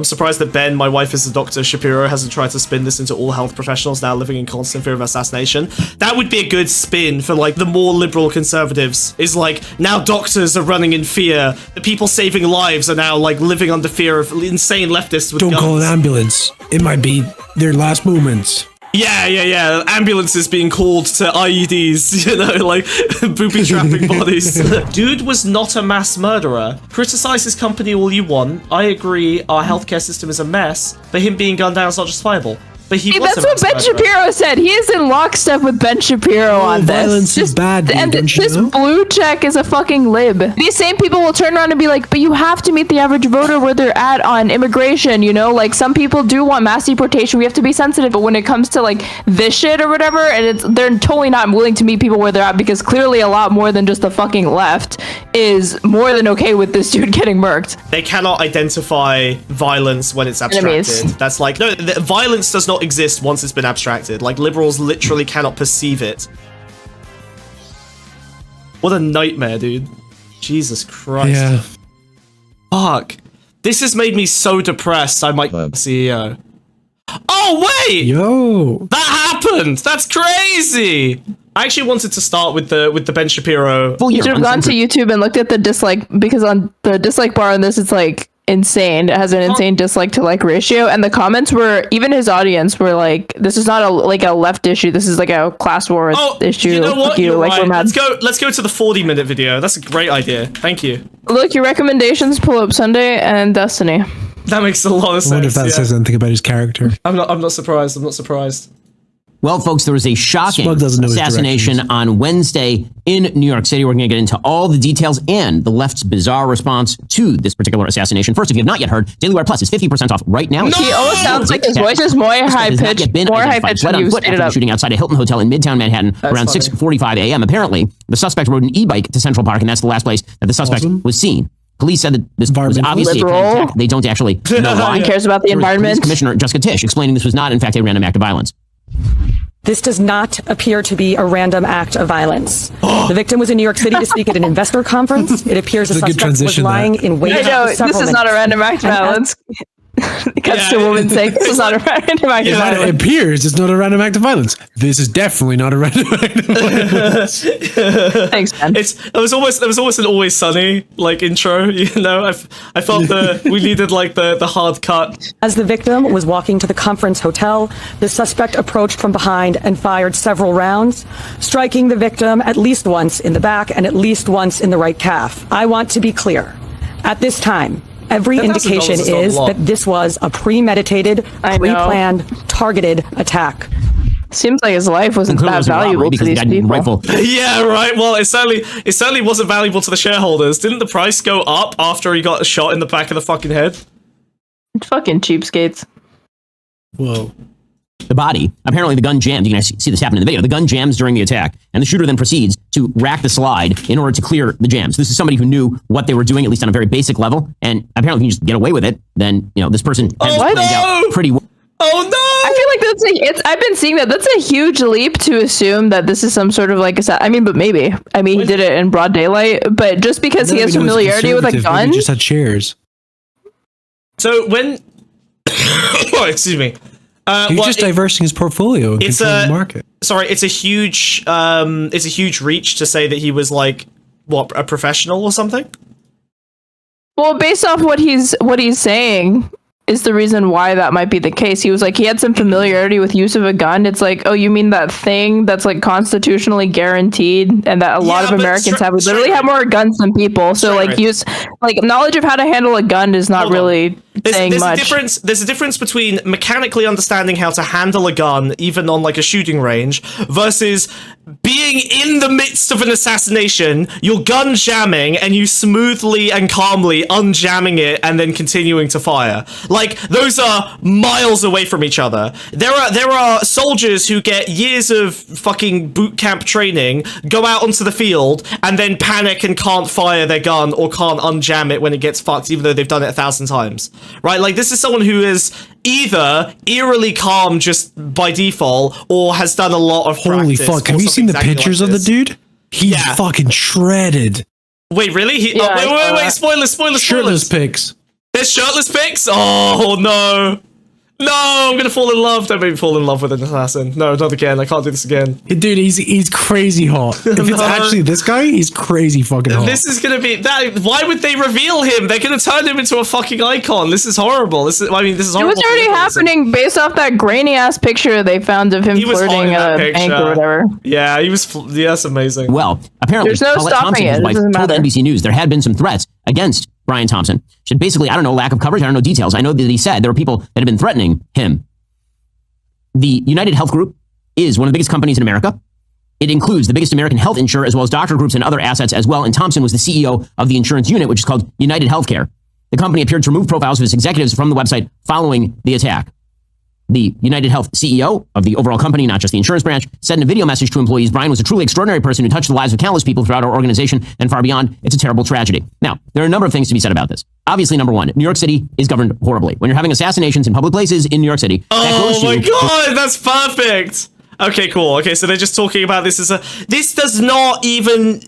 I'm surprised that Ben, my wife is a doctor, Shapiro, hasn't tried to spin this into all health professionals now living in constant fear of assassination. That would be a good spin for, like, the more liberal conservatives. Is like, now doctors are running in fear. The people saving lives are now, like, living under fear of insane leftists with guns. Don't call an ambulance. It might be their last moments. Yeah. Ambulances being called to IEDs, you know, like booby trapping bodies. Dude was not a mass murderer. Criticize his company all you want. I agree, our healthcare system is a mess, but him being gunned down is not justifiable. But that's what Ben Shapiro said. He is in lockstep with Ben Shapiro on this. Violence is bad, dude, and don't you this know? blue check is a fucking lib. These same people will turn around and be like, but you have to meet the average voter where they're at on immigration, you know? Like, some people do want mass deportation. We have to be sensitive. But when it comes to, like, this shit or whatever, and they're totally not willing to meet people where they're at, because clearly a lot more than just the fucking left is more than okay with this dude getting murked. They cannot identify violence when it's abstracted. Enemies. That's like, no, violence does not exist once it's been abstracted. Like, liberals literally cannot perceive it. What a nightmare, dude. Jesus Christ. Yeah. Fuck. This has made me so depressed I might be CEO. Oh, wait! Yo. That happened! That's crazy! I actually wanted to start with the Ben Shapiro. You should have gone to YouTube and looked at the dislike, because on the dislike bar on this, it's like insane. It has an insane dislike to like ratio, and the comments were, even his audience were like, this is not a left issue, this is like a class war issue. You know what? You're right. Let's go to the 40-minute video. That's a great idea. Thank you. Look, your recommendations pull up Sunday and Destiny. That makes a lot of sense. I wonder if that says anything about his character. I'm not surprised. I'm not surprised. Well, folks, there was a shocking assassination on Wednesday in New York City. We're going to get into all the details and the left's bizarre response to this particular assassination. First, if you have not yet heard, Daily Wire Plus is 50% off right now. No! He almost sounds like his voice is more high-pitched than you stated after the shooting outside a Hilton Hotel in Midtown Manhattan around 6:45 a.m. Apparently, the suspect rode an e-bike to Central Park, and that's the last place that the suspect was seen. Police said that this was obviously a planned attack. They don't actually know why. He cares about the environment. Police Commissioner Jessica Tisch explaining this was not, in fact, a random act of violence. This does not appear to be a random act of violence. The victim was in New York City to speak at an investor conference. It appears the suspect was lying in wait for several minutes. This is not a random act of violence. It cuts to a woman saying, this is not a random act of violence. It appears it's not a random act of violence. This is definitely not a random act of violence. Thanks, man. There was almost an Always Sunny like intro, you know. I felt we needed like the hard cut. As the victim was walking to the conference hotel, the suspect approached from behind and fired several rounds, striking the victim at least once in the back and at least once in the right calf. I want to be clear. At this time, every indication is that this was a premeditated, pre-planned, targeted attack. Seems like his life wasn't that valuable to these people. Yeah, right. Well, it certainly wasn't valuable to the shareholders. Didn't the price go up after he got a shot in the back of the fucking head? Fucking cheapskates. Whoa. The body, apparently the gun jammed. You can see this happen in the video. The gun jams during the attack, and the shooter then proceeds to rack the slide in order to clear the jams. This is somebody who knew what they were doing, at least on a very basic level, and apparently if you just get away with it, then, you know, this person has planned out pretty well. Oh no! I feel like I've been seeing that. That's a huge leap to assume that this is some sort of like but maybe. I mean, he did it in broad daylight, but just because he has familiarity with a gun. He just had shares. So when, excuse me. He's just diversing his portfolio and controlling the market. Sorry, it's a huge reach to say that he was like a professional or something. Well, based off what he's saying is the reason why that might be the case. He was like, he had some familiarity with use of a gun. It's like, oh, you mean that thing that's like constitutionally guaranteed and that a lot of Americans have? We literally have more guns than people. So like knowledge of how to handle a gun is not really saying much. There's a difference between mechanically understanding how to handle a gun, even on like a shooting range, versus being in the midst of an assassination, your gun jamming, and you smoothly and calmly unjamming it and then continuing to fire. Like, those are miles away from each other. There are soldiers who get years of fucking boot camp training, go out onto the field, and then panic and can't fire their gun or can't unjam it when it gets fucked, even though they've done it 1,000 times. Right? Like, this is someone who is either eerily calm just by default, or has done a lot of Holy practice. fuck, have you seen the pictures of the dude? He's fucking shredded. Wait, really? Wait, spoilers. Shirtless pics. There's shirtless pics? Oh, no. No, I'm gonna fall in love. Don't make me fall in love with an assassin. No, not again. I can't do this again. Dude, he's crazy hot. If it's No. actually this guy, he's crazy fucking hot. This is gonna be that. Why would they reveal him? They're gonna turn him into a fucking icon. This is horrible. This is horrible. It was already happening based off that grainy ass picture they found of him He was hot flirting in that at a bank picture. or whatever. Yeah, he was. Yeah, that's amazing. Well, apparently, There's no Paulette stopping Thompson, it. his It wife, doesn't told matter. NBC News there had been some threats against Brian Thompson. She basically, I don't know, lack of coverage. I don't know details. I know that he said there were people that had been threatening him. The United Health Group is one of the biggest companies in America. It includes the biggest American health insurer, as well as doctor groups and other assets as well. And Thompson was the CEO of the insurance unit, which is called United Healthcare. The company appeared to remove profiles of its executives from the website following the attack. The United Health CEO of the overall company, not just the insurance branch, said in a video message to employees, Brian was a truly extraordinary person who touched the lives of countless people throughout our organization and far beyond. It's a terrible tragedy. Now, there are a number of things to be said about this. Obviously, number one, New York City is governed horribly. When you're having assassinations in public places in New York City, that Oh goes my to god, that's perfect. Okay, cool. Okay, so they're just talking about this as a. This does not even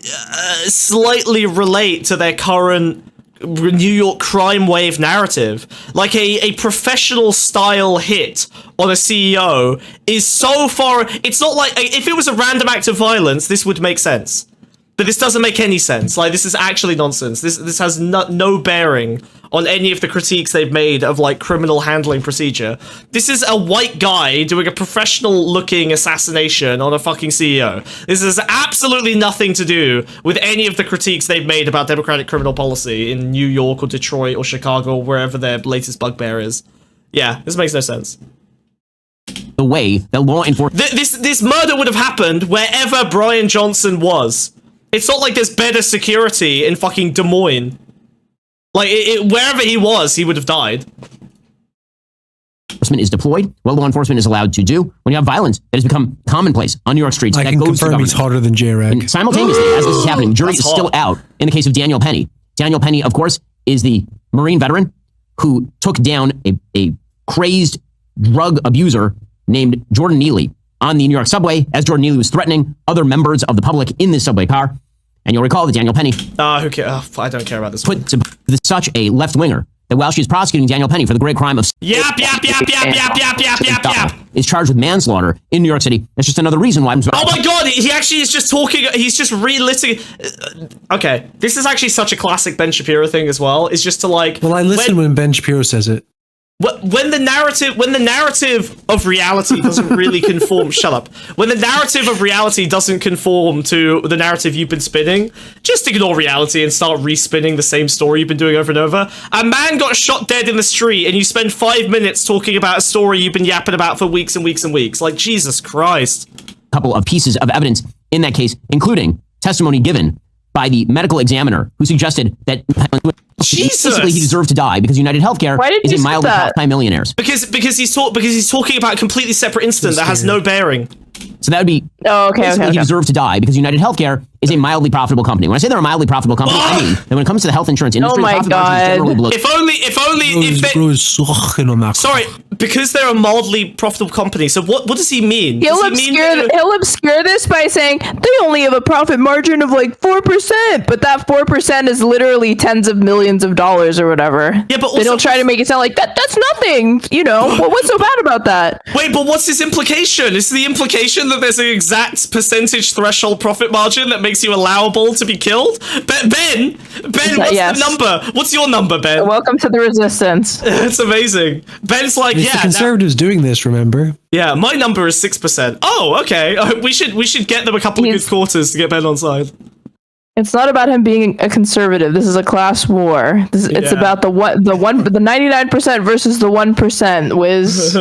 slightly relate to their current New York crime wave narrative. Like a professional style hit on a CEO is so far. It's not like if it was a random act of violence, this would make sense. But this doesn't make any sense. Like, this is actually nonsense. This has no bearing on any of the critiques they've made of, like, criminal handling procedure. This is a white guy doing a professional-looking assassination on a fucking CEO. This has absolutely nothing to do with any of the critiques they've made about democratic criminal policy in New York or Detroit or Chicago or wherever their latest bugbear is. Yeah, this makes no sense. the way that law enforcement... This murder would have happened wherever Brian Johnson was. It's not like there's better security in fucking Des Moines. Like, wherever he was, he would have died. Enforcement is deployed, what law enforcement is allowed to do when you have violence that has become commonplace on New York streets. I that can goes to confirm he's government. hotter than J-Rag. And simultaneously, as this is happening, jury That's is still hot. out in the case of Daniel Penny. Daniel Penny, of course, is the Marine veteran who took down a crazed drug abuser named Jordan Neely on the New York subway as Jordan Neely was threatening other members of the public in this subway car. And you'll recall that Daniel Penny Who cares? I don't care about this. put to such a left-winger that while she is prosecuting Daniel Penny for the great crime of Yap, is charged with manslaughter in New York City. That's just another reason why I'm Oh my god, he actually is just talking, he's just relitting. Okay, this is actually such a classic Ben Shapiro thing as well. It's just to like. Well, I listen when Ben Shapiro says it. When the narrative of reality doesn't really conform, shut up. When the narrative of reality doesn't conform to the narrative you've been spinning, just ignore reality and start respinning the same story you've been doing over and over. A man got shot dead in the street and you spend 5 minutes talking about a story you've been yapping about for weeks and weeks and weeks. Like, Jesus Christ. couple of pieces of evidence in that case, including testimony given by the medical examiner who suggested that Jesus. basically he deserved to die because United Healthcare Why did is you a say mildly that? multi-millionaires. Because he's talking about a completely separate incident that has no bearing. So that would be Oh, okay, basically okay. he deserved to die because United Healthcare is a mildly profitable company. When I say they're a mildly profitable company, I mean that when it comes to the health insurance industry, Oh my the profit margin is generally below. Sorry, because they're a mildly profitable company. So what does he mean? He'll Does he mean he'll obscure this by saying they only have a profit margin of like 4%, but that 4% is literally tens of millions of dollars or whatever. Yeah, but then he'll also- try to make it sound like that's nothing. You know, what's so bad about that? Wait, but what's his implication? Is the implication that there's an exact percentage threshold profit margin that makes you allowable to be killed? Ben, what's Yes. the number? What's your number, Ben? Welcome to the resistance. It's amazing. Ben's like, It's the yeah, conservatives doing this, remember? yeah, my number is 6%. Oh, okay. We should get them a couple of He's- good quarters to get Ben on side. It's not about him being a conservative. This is a class war. It's Yeah. about the 99% versus the 1%. Wiz,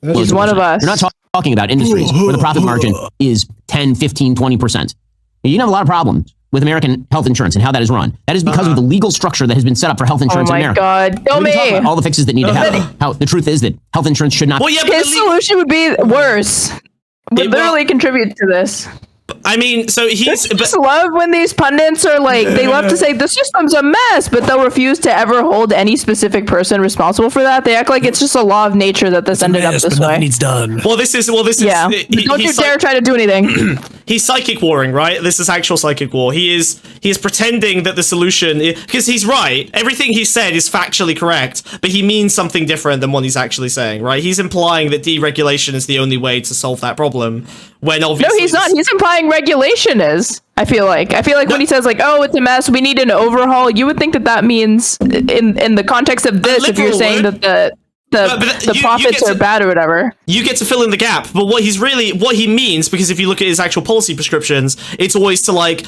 he's one of us. You're not talking about industries where the profit margin is 10, 15, 20%. You have a lot of problems with American health insurance and how that is run. That is because of the legal structure that has been set up for health Oh insurance in my America. God, kill We can talk me. about all the fixes that need to happen. How the truth is that health insurance should not. Well, yeah, but His solution would be worse. Would It will- literally contribute to this. I mean, so he's. I just love when these pundits are like, they love to say the system's a mess, but they'll refuse to ever hold any specific person responsible for that. They act like it's just a law of nature that this ended up this way. Needs done. Well, this is. Yeah. Don't you dare try to do anything. He's psychic warring, right? This is actual psychic war. He is pretending that the solution, because he's right. Everything he said is factually correct, but he means something different than what he's actually saying, right? He's implying that deregulation is the only way to solve that problem. When obviously No, he's not. He's implying regulation is. I feel like when he says like, "Oh, it's a mess. We need an overhaul," you would think that means in the context of this, if you're saying that the profits are bad or whatever. You get to fill in the gap, but what he means, because if you look at his actual policy prescriptions, it's always to like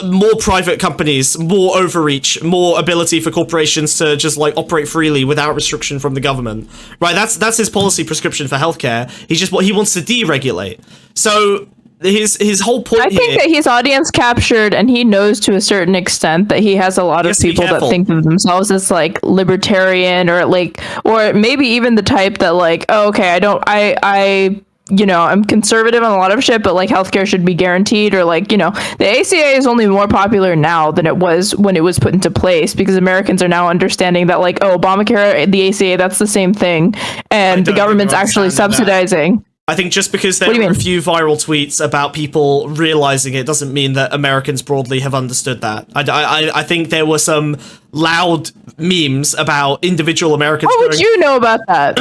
more private companies, more overreach, more ability for corporations to just like operate freely without restriction from the government, right? That's his policy prescription for healthcare. He wants to deregulate. So his whole point. I think that he's audience captured, and he knows to a certain extent that he has a lot of people that think of themselves as like libertarian or maybe even the type that like, oh, okay, I'm conservative on a lot of shit, but like healthcare should be guaranteed, or like, the ACA is only more popular now than it was when it was put into place, because Americans are now understanding that like, oh, Obamacare, the ACA, that's the same thing, and the government's actually subsidizing. I think just because there were a few viral tweets about people realizing it doesn't mean that Americans broadly have understood that. I think there were some loud memes about individual Americans. How would you know about that?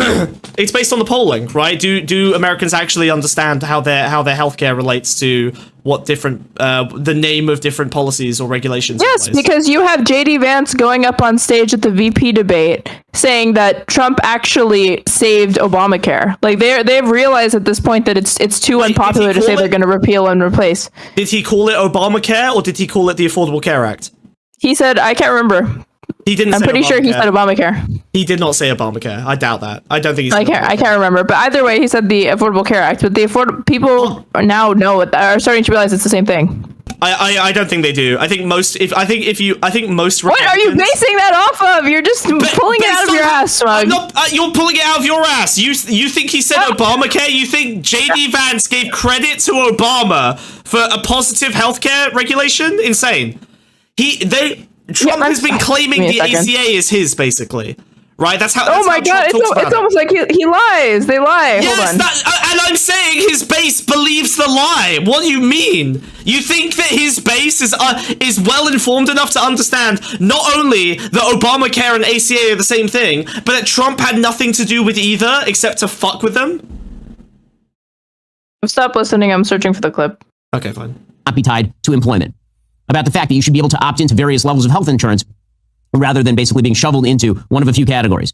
It's based on the polling, right? Do Americans actually understand how their healthcare relates to what different the name of different policies or regulations? Yes, because you have JD Vance going up on stage at the VP debate saying that Trump actually saved Obamacare. Like they've realized at this point that it's too unpopular to say they're going to repeal and replace. Did he call it Obamacare or did he call it the Affordable Care Act? He said, I can't remember. He didn't. I'm pretty sure he said Obamacare. He did not say Obamacare. I doubt that. I don't think he said I can't remember. But either way, he said the Affordable Care Act. But people now are starting to realize it's the same thing. I don't think they do. I think most most. What are you basing that off of? You're just pulling it out of your ass, Smug. You're pulling it out of your ass. You think he said Obamacare? You think JD Vance gave credit to Obama for a positive healthcare regulation? Insane. Trump has been claiming the ACA is his, basically. Right? That's how. Oh my God! It's almost like he lies. They lie. Yes, hold on. And I'm saying his base believes the lie. What do you mean? You think that his base is well informed enough to understand not only that Obamacare and ACA are the same thing, but that Trump had nothing to do with either except to fuck with them? Stop listening. I'm searching for the clip. Okay, fine. Not be tied to employment. About the fact that you should be able to opt into various levels of health insurance rather than basically being shoveled into one of a few categories.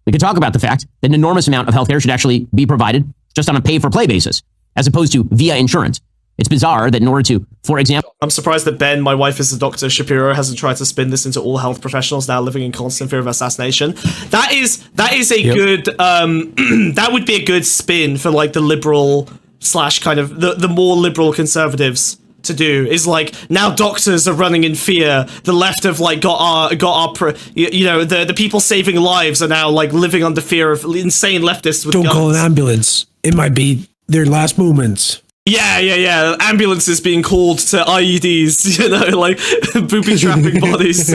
We could talk about the fact that an enormous amount of healthcare should actually be provided just on a pay-for-play basis, as opposed to via insurance. It's bizarre that in order to, for example... I'm surprised that Ben, my wife is a doctor, Shapiro, hasn't tried to spin this into all health professionals now living in constant fear of assassination. That is a good... that would be a good spin for like the liberal / kind of the more liberal conservatives to do, is like, now doctors are running in fear. The left have like got our the people saving lives are now like living under fear of insane leftists with Don't guns. call an ambulance. It might be their last moments. Yeah. Ambulances being called to IEDs, like booby trapping bodies.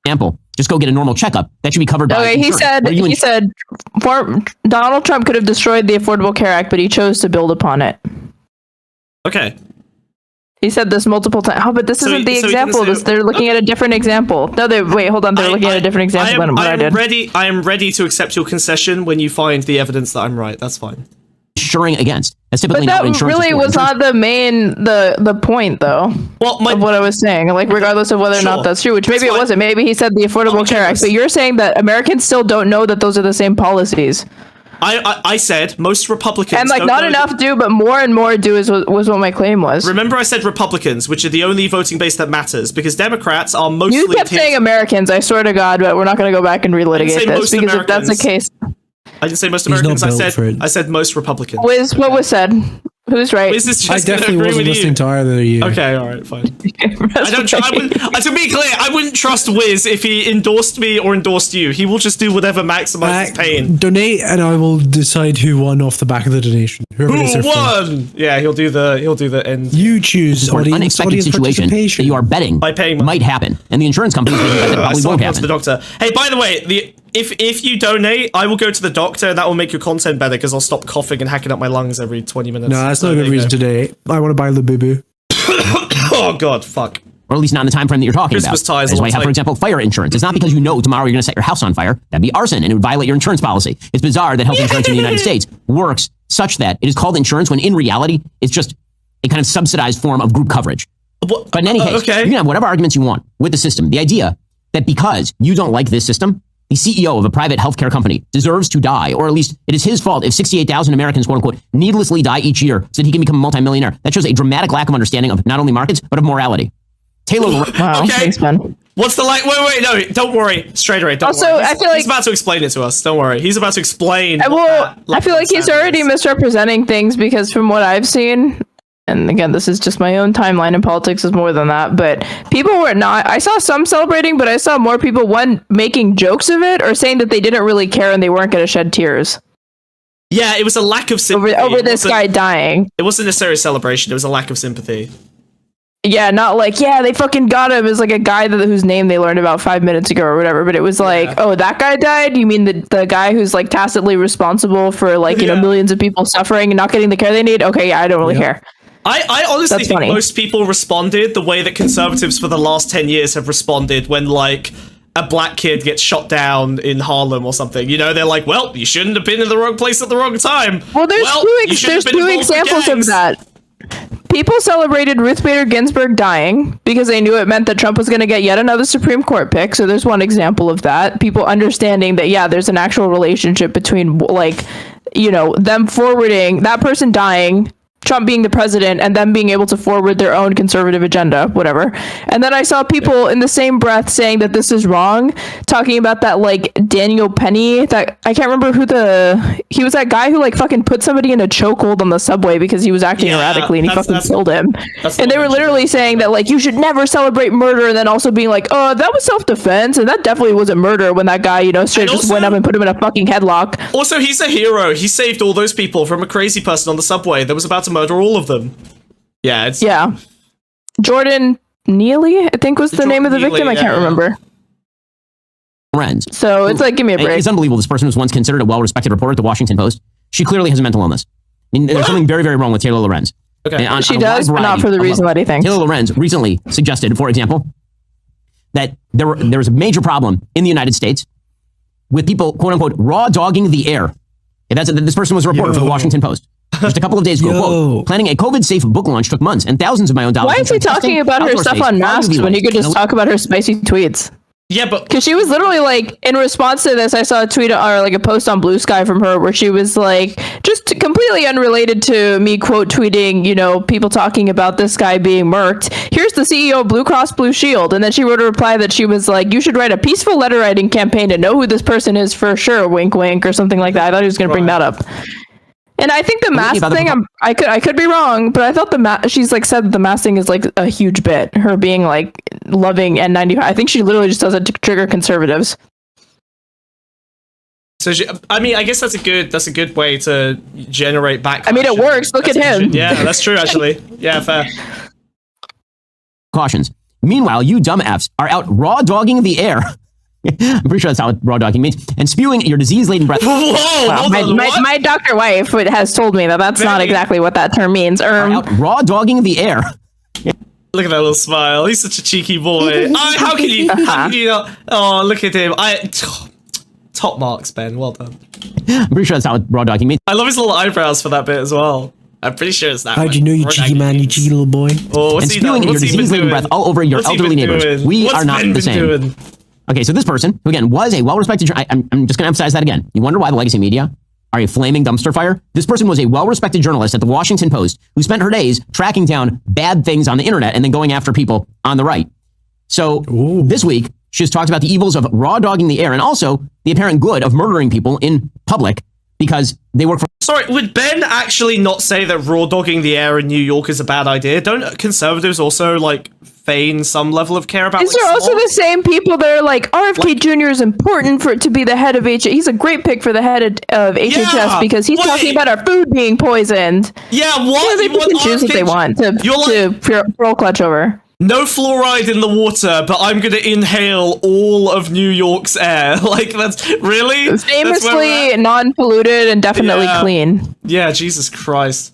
Example, just go get a normal checkup. That should be covered by insurance. He said Donald Trump could have destroyed the Affordable Care Act, but he chose to build upon it. Okay. He said this multiple times. Oh, but this isn't the example. They're looking at a different example. No, hold on. They're looking at a different example than what I did. I am ready to accept your concession when you find the evidence that I'm right. That's fine. Insuring against. That's typically but not that insurance. Really was not the point, though. Well, of what I was saying, like regardless of whether or not that's true, which maybe it wasn't. Maybe he said the Affordable Care Act, but you're saying that Americans still don't know that those are the same policies. I said most Republicans, and like not enough do, but more and more do was what my claim was. Remember, I said Republicans, which are the only voting base that matters, because Democrats are mostly. You kept saying Americans. I swear to God, but we're not going to go back and relitigate this, because if that's the case, I didn't say most Americans. I said most Republicans. What was said? Who's right? Wiz is I just gonna definitely agree wasn't with listening you. to either of you. Okay, all right, fine. I don't. To be clear, I wouldn't trust Wiz if he endorsed me or endorsed you. He will just do whatever maximizes pain. Donate, and I will decide who won off the back of the donation. Whoever it is Who there first. won? Yeah, he'll do the end. You choose or an audience, unexpected audience situation that participation. you are betting By paying money. might happen, and the insurance company is making a bet that I probably still won't go to the happen. doctor. Hey, by the way, if you donate, I will go to the doctor, and that will make your content better because I'll stop coughing and hacking up my lungs every 20 minutes. No, that's So not a there good you reason go. today. I want to buy the boo-boo. Oh god, fuck. Or at least not in the time frame that you're talking Christmas about. ties That's all why you have, tight. for example, fire insurance. It's not because you know tomorrow you're going to set your house on fire. That'd be arson, and it would violate your insurance policy. It's bizarre that health insurance in the United States works such that it is called insurance when in reality it's just a kind of subsidized form of group coverage. What? But in any case, okay. you can have whatever arguments you want with the system. The idea that because you don't like this system, the CEO of a private healthcare company deserves to die, or at least it is his fault if 68,000 Americans, quote unquote, needlessly die each year so that he can become a multimillionaire. That shows a dramatic lack of understanding of not only markets, but of morality. Taylor, Wow, Okay. thanks, Ben. What's the Wait, no, don't worry. Straight away, don't Also, worry. I feel like- he's about to explain it to us. Don't worry. He's about to explain. Well, I feel like he's already misrepresenting things because from what I've seen, and again, this is just my own timeline, and politics is more than that, but people were not, I saw some celebrating, but I saw more people, one, making jokes of it or saying that they didn't really care and they weren't going to shed tears Yeah, it was a lack of sympathy. over It this wasn't- guy dying. It wasn't necessarily a celebration. It was a lack of sympathy. Yeah, not like, yeah, they fucking got him. It was like a guy whose name they learned about 5 minutes ago or whatever. But it was like, oh, that guy died? You mean the guy who's like tacitly responsible for like, you know, Yeah. millions of people suffering and not getting the care they need? Okay, yeah, I don't really care. I honestly That's think funny. most people responded the way that conservatives for the last 10 years have responded when, like, a black kid gets shot down in Harlem or something. You know, they're like, well, you shouldn't have been in the wrong place at the wrong time. Well, there's you shouldn't there's have been two involved with examples of gangs." that. People celebrated Ruth Bader Ginsburg dying because they knew it meant that Trump was going to get yet another Supreme Court pick. So there's one example of that. People understanding that, yeah, there's an actual relationship between, like, you know, them forwarding that person dying, Trump being the president, and them being able to forward their own conservative agenda, whatever. And then I saw people in the same breath saying that this is wrong, talking about that, like, Daniel Penny, that I can't remember he was that guy who, like, fucking put somebody in a chokehold on the subway because he was acting Yeah, erratically and he that's- fucking killed him. that's And the they were one literally saying that, like, you should never celebrate murder, and then also being like, oh, that was self-defense, and that definitely wasn't murder when that guy, you know, straight And just went also- up and put him in a fucking headlock. Also, he's a hero. He saved all those people from a crazy person on the subway that was about to murder all of them. Yeah, it's... Yeah. Jordan Neely, I think was the name of the Jordan victim. I Neely, can't yeah. remember. friends. So it's like, give me a break. It's unbelievable. This person was once considered a well-respected reporter at the Washington Post. She clearly has a mental illness. And there's something very, very wrong with Taylor Lorenz. Okay. And She on a does, wide but not variety for the of reason levels. that he thinks. Taylor Lorenz recently suggested, for example, that there was a major problem in the United States with people, quote unquote, raw dogging the air. And this person was a reporter for the Washington Post. Just a couple of days ago, quote, planning a COVID-safe book launch took months and thousands of my own dollars. Why is he into testing talking about her outdoor stuff space, on far masks UV when he lights, could just and talk about her spicy tweets? Yeah, but... Because she was literally like, in response to this, I saw a tweet or like a post on Blue Sky from her where she was like, just completely unrelated to me quote tweeting, you know, people talking about this guy being murked. Here's the CEO of Blue Cross Blue Shield. And then she wrote a reply that she was like, you should write a peaceful letter writing campaign to know who this person is for sure, wink wink, or something like that. I thought he was going to bring that up. And I think the mask thing, I could be wrong, but I thought she's like said that the mask thing is like a huge bit. Her being like loving N95. I think she literally just does it to trigger conservatives. So I mean, I guess that's a good way to generate backlash. I mean, it works. Look at him. Yeah, that's true, actually. Yeah, fair. Cautions. Meanwhile, you dumb Fs are out raw dogging the air. I'm pretty sure that's how raw dogging means. And spewing your disease-laden breath. Whoa! hold on, what? My doctor wife has told me that that's not exactly what that term means. Are out raw dogging the air. Look at that little smile. He's such a cheeky boy. How can you not? Oh, look at him. Top marks, Ben. Well done. I'm pretty sure that's how raw dogging means. I love his little eyebrows for that bit as well. I'm pretty sure it's that. How'd you know, you cheeky man, you cheeky little boy? Oh, what's And he spewing done? your What's he been disease-laden doing? breath all over your What's he elderly been neighbors. doing? We What's are not Ben the been same. doing? Okay, so this person, who again was a well-respected, I'm just going to emphasize that again. You wonder why the legacy media are a flaming dumpster fire? This person was a well-respected journalist at the Washington Post who spent her days tracking down bad things on the internet and then going after people on the right. So this week, she has talked about the evils of raw dogging the air and also the apparent good of murdering people in public because they work for Sorry, would Ben actually not say that raw dogging the air in New York is a bad idea? Don't conservatives also like feign some level of care about? These like, are also the same people that are like, RFK Jr. is important for to be the head of He's a great pick for the head of HHS because he's talking about our food being poisoned. Yeah, what? They can choose what they want to roll clutch over. No fluoride in the water, but I'm going to inhale all of New York's air. Like, that's really famously non-polluted and definitely clean. Yeah, Jesus Christ.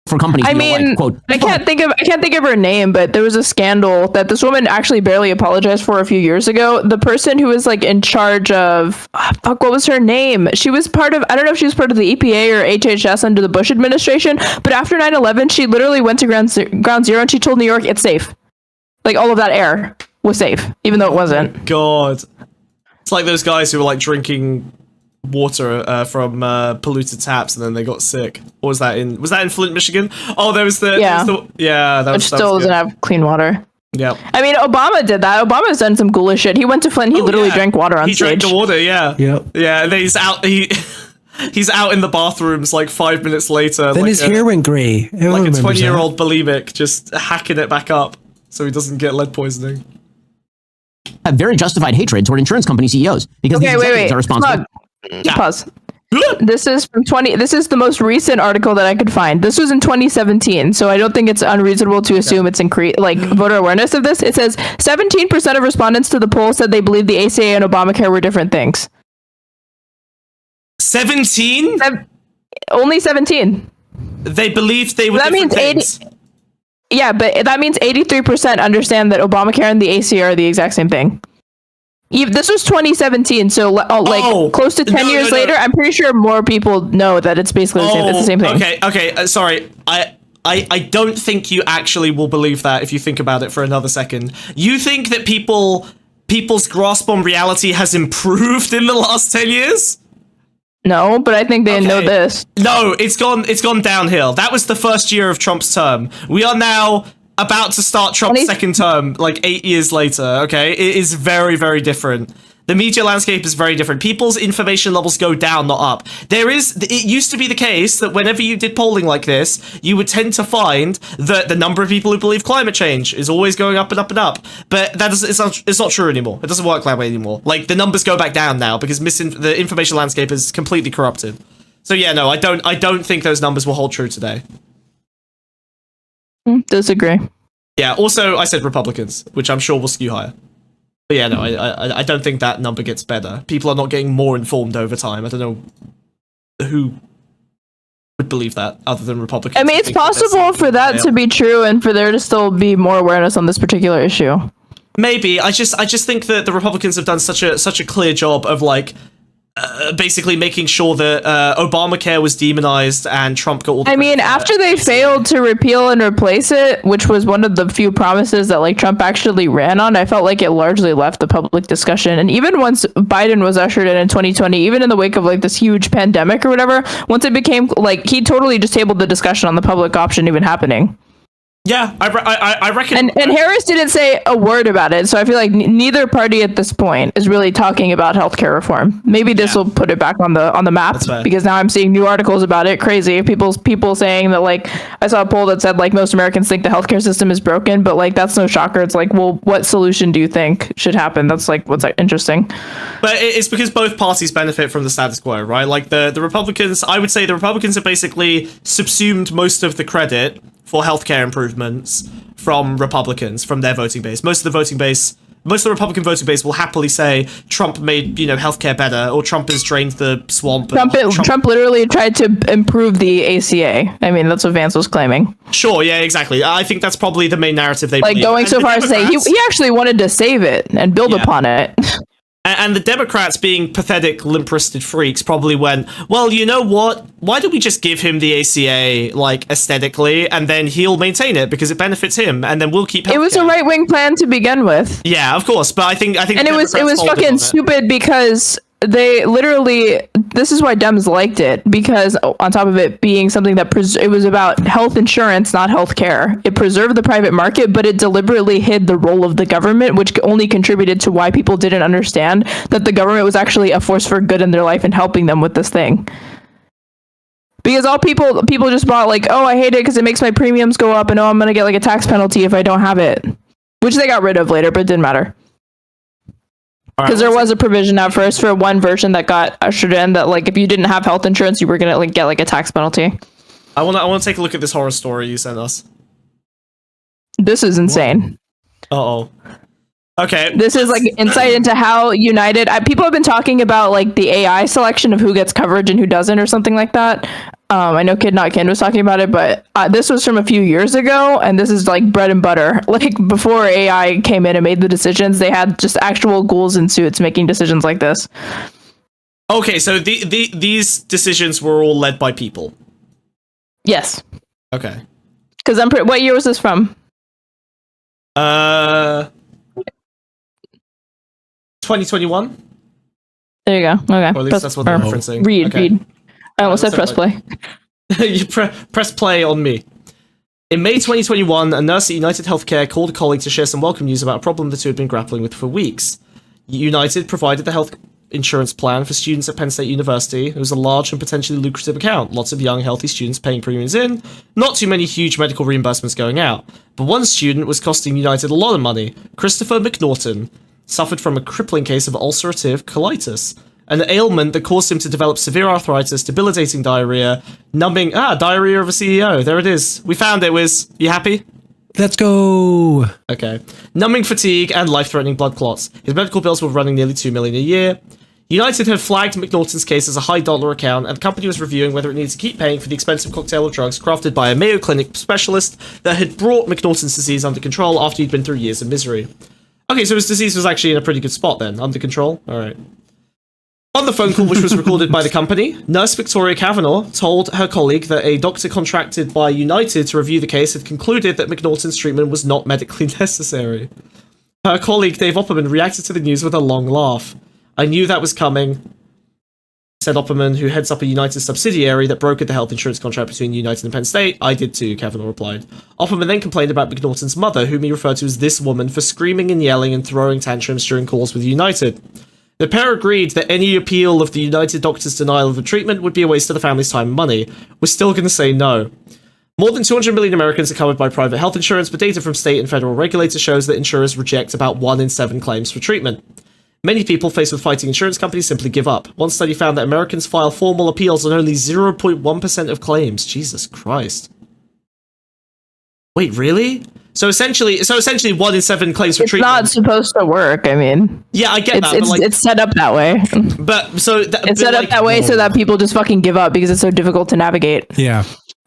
For companies, I mean, quote, I can't think of her name, but there was a scandal that this woman actually barely apologized for a few years ago. The person who was like in charge of what was her name? She was part of, I don't know if she was part of the EPA or HHS under the Bush administration, but after 9/11, she literally went to ground zero and she told New York it's safe. Like all of that air was safe, even though it wasn't. God, it's like those guys who were like drinking water from polluted taps and then they got sick. Or was that in Flint, Michigan? Oh, there was the which still doesn't have clean water. Yeah, I mean, Obama did that. Obama's done some ghoulish shit. He went to Flint. He literally drank water on stage. He drank the water. Yeah. Yep. Yeah. And then he's out. He's out in the bathrooms like 5 minutes later. Then his hair went grey. Like a 20-year-old bulimic, just hacking it back up so he doesn't get lead poisoning. Have very justified hatred toward insurance company CEOs because these executives are responsible. Pause. This is from 20. This is the most recent article that I could find. This was in 2017, so I don't think it's unreasonable to assume it's increased, like voter awareness of this. It says 17% of respondents to the poll said they believed the ACA and Obamacare were different things. 17? Only 17. They believed they were that different means things. 80. Yeah, but that means 83% understand that Obamacare and the ACA are the exact same thing. This was 2017, so close to 10 years later, I'm pretty sure more people know that it's basically the same thing. Okay, sorry. I don't think you actually will believe that if you think about it for another second. You think that people's grasp on reality has improved in the last 10 years? No, but I think they know this. No, it's gone downhill. That was the first year of Trump's term. We are now about to start Trump's second term, like 8 years later, okay? It is very, very different. The media landscape is very different. People's information levels go down, not up. It used to be the case that whenever you did polling like this, you would tend to find that the number of people who believe climate change is always going up and up and up. But it's not true anymore. It doesn't work that way anymore. Like, the numbers go back down now because the information landscape is completely corrupted. So yeah, no, I don't think those numbers will hold true today. Disagree. Yeah, also, I said Republicans, which I'm sure will skew higher. But yeah, no, I don't think that number gets better. People are not getting more informed over time. I don't know who would believe that other than Republicans. I mean, it's possible for that to be true and for there to still be more awareness on this particular issue. Maybe. I just think that the Republicans have done such a clear job of like basically making sure that Obamacare was demonized and Trump got all the after they failed to repeal and replace it, which was one of the few promises that like Trump actually ran on, I felt like it largely left the public discussion. And even once Biden was ushered in 2020, even in the wake of like this huge pandemic or whatever, once it became like he totally just tabled the discussion on the public option even happening. Yeah, I reckon. And Harris didn't say a word about it, so I feel like neither party at this point is really talking about healthcare reform. Maybe this will put it back on the map because now I'm seeing new articles about it. Crazy people saying that like I saw a poll that said like most Americans think the healthcare system is broken, but like that's no shocker. It's like, well, what solution do you think should happen? That's like what's interesting. But it's because both parties benefit from the status quo, right? Like the Republicans, I would say the Republicans have basically subsumed most of the credit for healthcare improvements from Republicans, from their voting base. Most of the Republican voting base will happily say Trump made, healthcare better, or Trump has drained the swamp. Trump literally tried to improve the ACA. I mean, that's what Vance was claiming. Sure, yeah, exactly. I think that's probably the main narrative they believe. Going so far as to say he actually wanted to save it and build upon it. And the Democrats, being pathetic, limp-wristed freaks, probably went, well, you know what? Why don't we just give him the ACA, like, aesthetically, and then he'll maintain it because it benefits him, and then we'll keep healthcare. It was a right-wing plan to begin with. Yeah, of course, but I think, and it was fucking stupid because they literally this is why Dems liked it, because on top of it being something that it was about health insurance, not health care. It preserved the private market, but it deliberately hid the role of the government, which only contributed to why people didn't understand that the government was actually a force for good in their life and helping them with this thing. Because all people just bought like, oh, I hate it because it makes my premiums go up, and oh, I'm gonna get like a tax penalty if I don't have it, which they got rid of later, but it didn't matter. Because there was a provision at first for one version that got ushered in that like if you didn't have health insurance, you were gonna like get like a tax penalty. I wanna take a look at this horror story you sent us. This is insane. Uh-oh. Okay. This is like insight into how United. People have been talking about like the AI selection of who gets coverage and who doesn't, or something like that. I know Kid Not Kin was talking about it, but this was from a few years ago, and this is like bread and butter. Like before AI came in and made the decisions, they had just actual ghouls in suits making decisions like this. Okay, so these decisions were all led by people. Yes. Okay. Because what year was this from? 2021. There you go. Okay. Or at least that's what they're referencing. Read. I almost said press play. You press play on me. In May 2021, a nurse at United Healthcare called a colleague to share some welcome news about a problem the two had been grappling with for weeks. United provided the health insurance plan for students at Penn State University. It was a large and potentially lucrative account. Lots of young, healthy students paying premiums in. Not too many huge medical reimbursements going out. But one student was costing United a lot of money. Christopher McNaughton suffered from a crippling case of ulcerative colitis, an ailment that caused him to develop severe arthritis, debilitating diarrhea, diarrhea of a CEO. There it is. We found it, Wiz. You happy? Let's go. Okay. Numbing fatigue and life-threatening blood clots. His medical bills were running nearly $2 million a year. United had flagged McNaughton's case as a high-dollar account, and the company was reviewing whether it needed to keep paying for the expensive cocktail of drugs crafted by a Mayo Clinic specialist that had brought McNaughton's disease under control after he'd been through years of misery. Okay, so his disease was actually in a pretty good spot then, under control? Alright. On the phone call, which was recorded by the company, Nurse Victoria Kavanagh told her colleague that a doctor contracted by United to review the case had concluded that McNaughton's treatment was not medically necessary. Her colleague, Dave Opperman, reacted to the news with a long laugh. I knew that was coming, said Opperman, who heads up a United subsidiary that brokered the health insurance contract between United and Penn State. I did too, Kavanagh replied. Opperman then complained about McNaughton's mother, whom he referred to as this woman, for screaming and yelling and throwing tantrums during calls with United. The pair agreed that any appeal of the United doctor's denial of the treatment would be a waste of the family's time and money. We're still going to say no. More than 200 million Americans are covered by private health insurance, but data from state and federal regulators shows that insurers reject about 1 in 7 claims for treatment. Many people faced with fighting insurance companies simply give up. One study found that Americans file formal appeals on only 0.1% of claims. Jesus Christ. Wait, really? So essentially 1 in 7 claims for treatment. It's not supposed to work. I mean, yeah, I get that. But it's set up that way. But so it's set up that way so that people just fucking give up because it's so difficult to navigate. Yeah.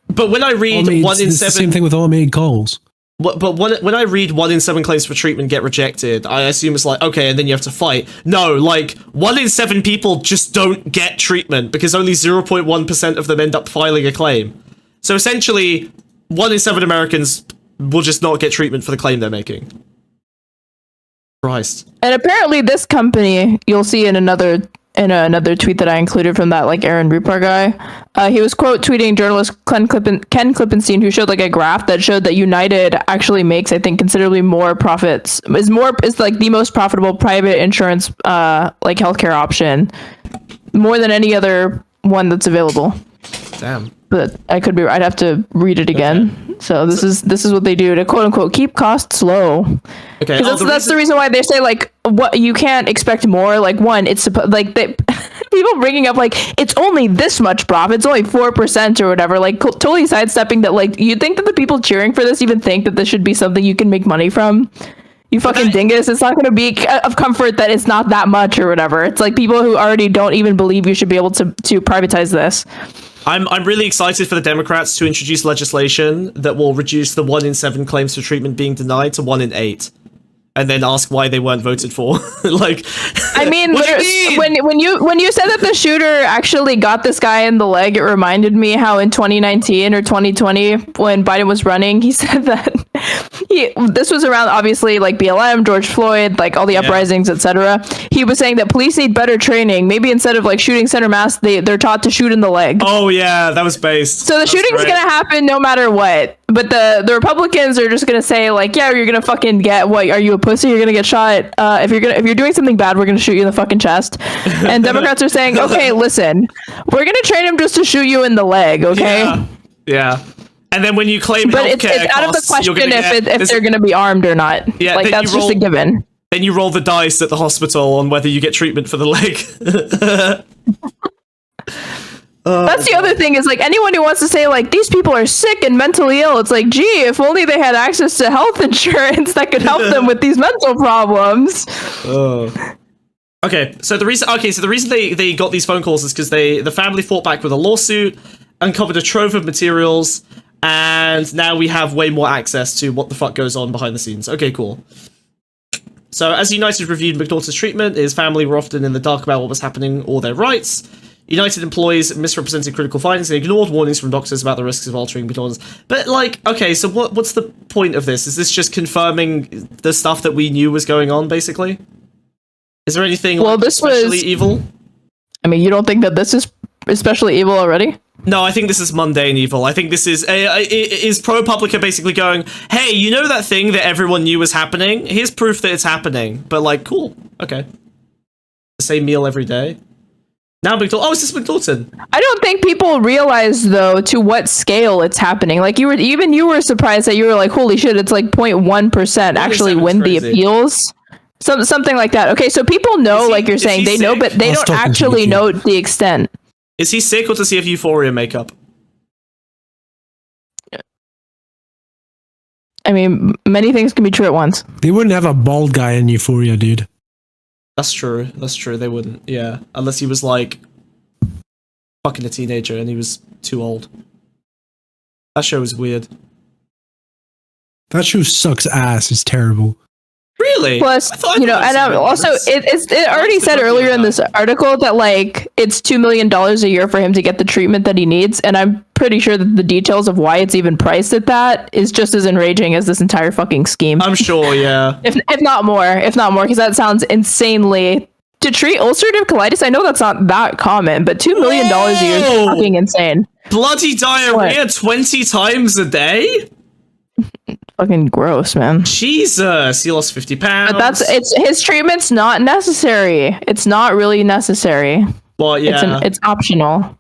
But when I read 1 in 7, the same thing with automated calls. But when I read 1 in 7 claims for treatment get rejected, I assume it's like, okay, and then you have to fight. No, like 1 in 7 people just don't get treatment because only 0.1% of them end up filing a claim. So essentially, 1 in 7 Americans will just not get treatment for the claim they're making. Christ. And apparently this company, you'll see in another tweet that I included from that like Aaron Rupar guy, he was quote tweeting journalist Ken Klippenstein, who showed like a graph that showed that United actually makes, I think, considerably more profits, is like the most profitable private insurance like healthcare option, more than any other one that's available. Damn. But I could be. I'd have to read it again. Okay. So this is what they do to quote unquote keep costs low. Okay, because that's the reason why they say like what you can't expect more. Like one, it's like they people bringing up like it's only this much profit. It's only 4% or whatever. Like totally sidestepping that. Like you think that the people cheering for this even think that this should be something you can make money from? You fucking dingus. It's not going to be of comfort that it's not that much or whatever. It's like people who already don't even believe you should be able to privatize this. I'm really excited for the Democrats to introduce legislation that will reduce the 1 in 7 claims for treatment being denied to 1 in 8, and then ask why they weren't voted for. Like, I mean, when you said that the shooter actually got this guy in the leg, it reminded me how in 2019 or 2020 when Biden was running, he said that this was around obviously like BLM, George Floyd, like all the uprisings, etc. He was saying that police need better training. Maybe instead of like shooting center mass, they're taught to shoot in the leg. Oh yeah, that was based. So the shooting's gonna happen no matter what. But the Republicans are just gonna say like, yeah, you're gonna fucking get what? Are you a pussy? You're gonna get shot. If you're doing something bad, we're gonna shoot you in the fucking chest. And Democrats are saying, okay, listen, we're gonna train him just to shoot you in the leg, okay? Yeah. And then when you claim but healthcare it's out of the costs, question if they're gonna be armed or not. Yeah, like that's just a given. Then you roll the dice at the hospital on whether you get treatment for the leg. That's the other thing is like anyone who wants to say like these people are sick and mentally ill, it's like, gee, if only they had access to health insurance that could help them with these mental problems. Okay, so the reason they got these phone calls is because the family fought back with a lawsuit, uncovered a trove of materials, and now we have way more access to what the fuck goes on behind the scenes. Okay, cool. So as United reviewed McNaughton's treatment, his family were often in the dark about what was happening or their rights. United employees misrepresented critical findings and ignored warnings from doctors about the risks of altering McNaughton's. But like, okay, so what's the point of this? Is this just confirming the stuff that we knew was going on, basically? Is there anything especially evil? I mean, you don't think that this is especially evil already? No, I think this is mundane evil. I think this is ProPublica basically going, hey, you know that thing that everyone knew was happening? Here's proof that it's happening. But like, cool, okay. The same meal every day. Now McNaughton. Oh, is this McNaughton? I don't think people realize though to what scale it's happening. Like you were surprised that you were like, holy shit, it's like 0.1% actually win the appeals. Something like that. Okay, so people know, like you're saying, they know, but they don't actually know the extent. Is he sick or does he have euphoria makeup? I mean, many things can be true at once. They wouldn't have a bald guy in Euphoria, dude. That's true. That's true. They wouldn't. Yeah. Unless he was like fucking a teenager and he was too old. That show was weird. That show sucks ass. It's terrible. Really? Plus, you know, and also it already said earlier in this article that like it's $2 million a year for him to get the treatment that he needs, and I'm pretty sure that the details of why it's even priced at that is just as enraging as this entire fucking scheme. I'm sure, yeah. If not more, because that sounds insanely. To treat ulcerative colitis, I know that's not that common, but $2 million a year is fucking insane. Bloody diarrhea 20 times a day? Fucking gross, man. Jesus, he lost 50 pounds. But his treatment's not necessary. It's not really necessary. Well, yeah. It's optional.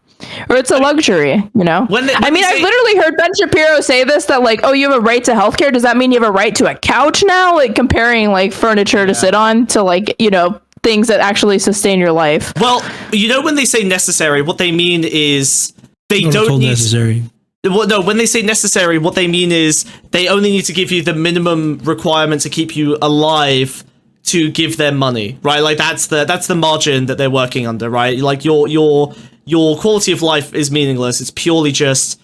Or it's a luxury, you know? I've literally heard Ben Shapiro say this, that like, oh, you have a right to healthcare. Does that mean you have a right to a couch now? Like comparing like furniture to sit on to like, you know, things that actually sustain your life. Well, you know, when they say necessary, what they mean is they don't need necessary. Well, no, when they say necessary, what they mean is they only need to give you the minimum requirement to keep you alive to give them money, right? Like that's the margin that they're working under, right? Like your quality of life is meaningless. It's purely just,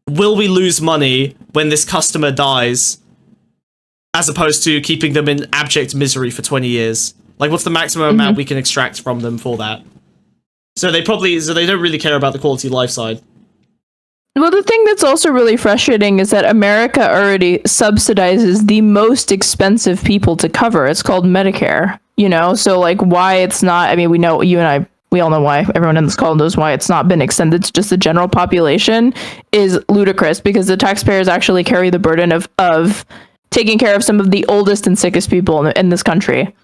will we lose money when this customer dies, as opposed to keeping them in abject misery for 20 years? Like, what's the maximum amount we can extract from them for that? So they don't really care about the quality of life side. Well, the thing that's also really frustrating is that America already subsidizes the most expensive people to cover. It's called Medicare, you know? So, like, why it's not... I mean, we know, you and I, we all know why. Everyone in this call knows why it's not been extended to just the general population is ludicrous, because the taxpayers actually carry the burden of taking care of some of the oldest and sickest people in this country.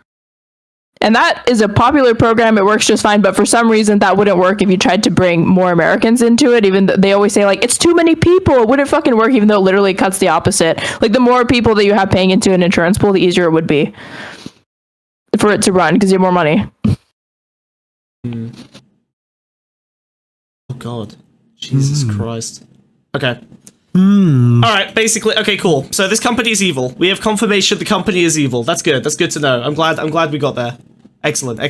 And that is a popular program. It works just fine. But for some reason, that wouldn't work if you tried to bring more Americans into it. Even though they always say, like, it's too many people. It wouldn't fucking work, even though it literally cuts the opposite. Like, the more people that you have paying into an insurance pool, the easier it would be for it to run, because you have more money. Oh, God. Jesus Christ. Okay. All right, basically, okay, cool. So this company is evil. We have confirmation the company is evil. That's good. That's good to know. I'm glad we got there. Excellent.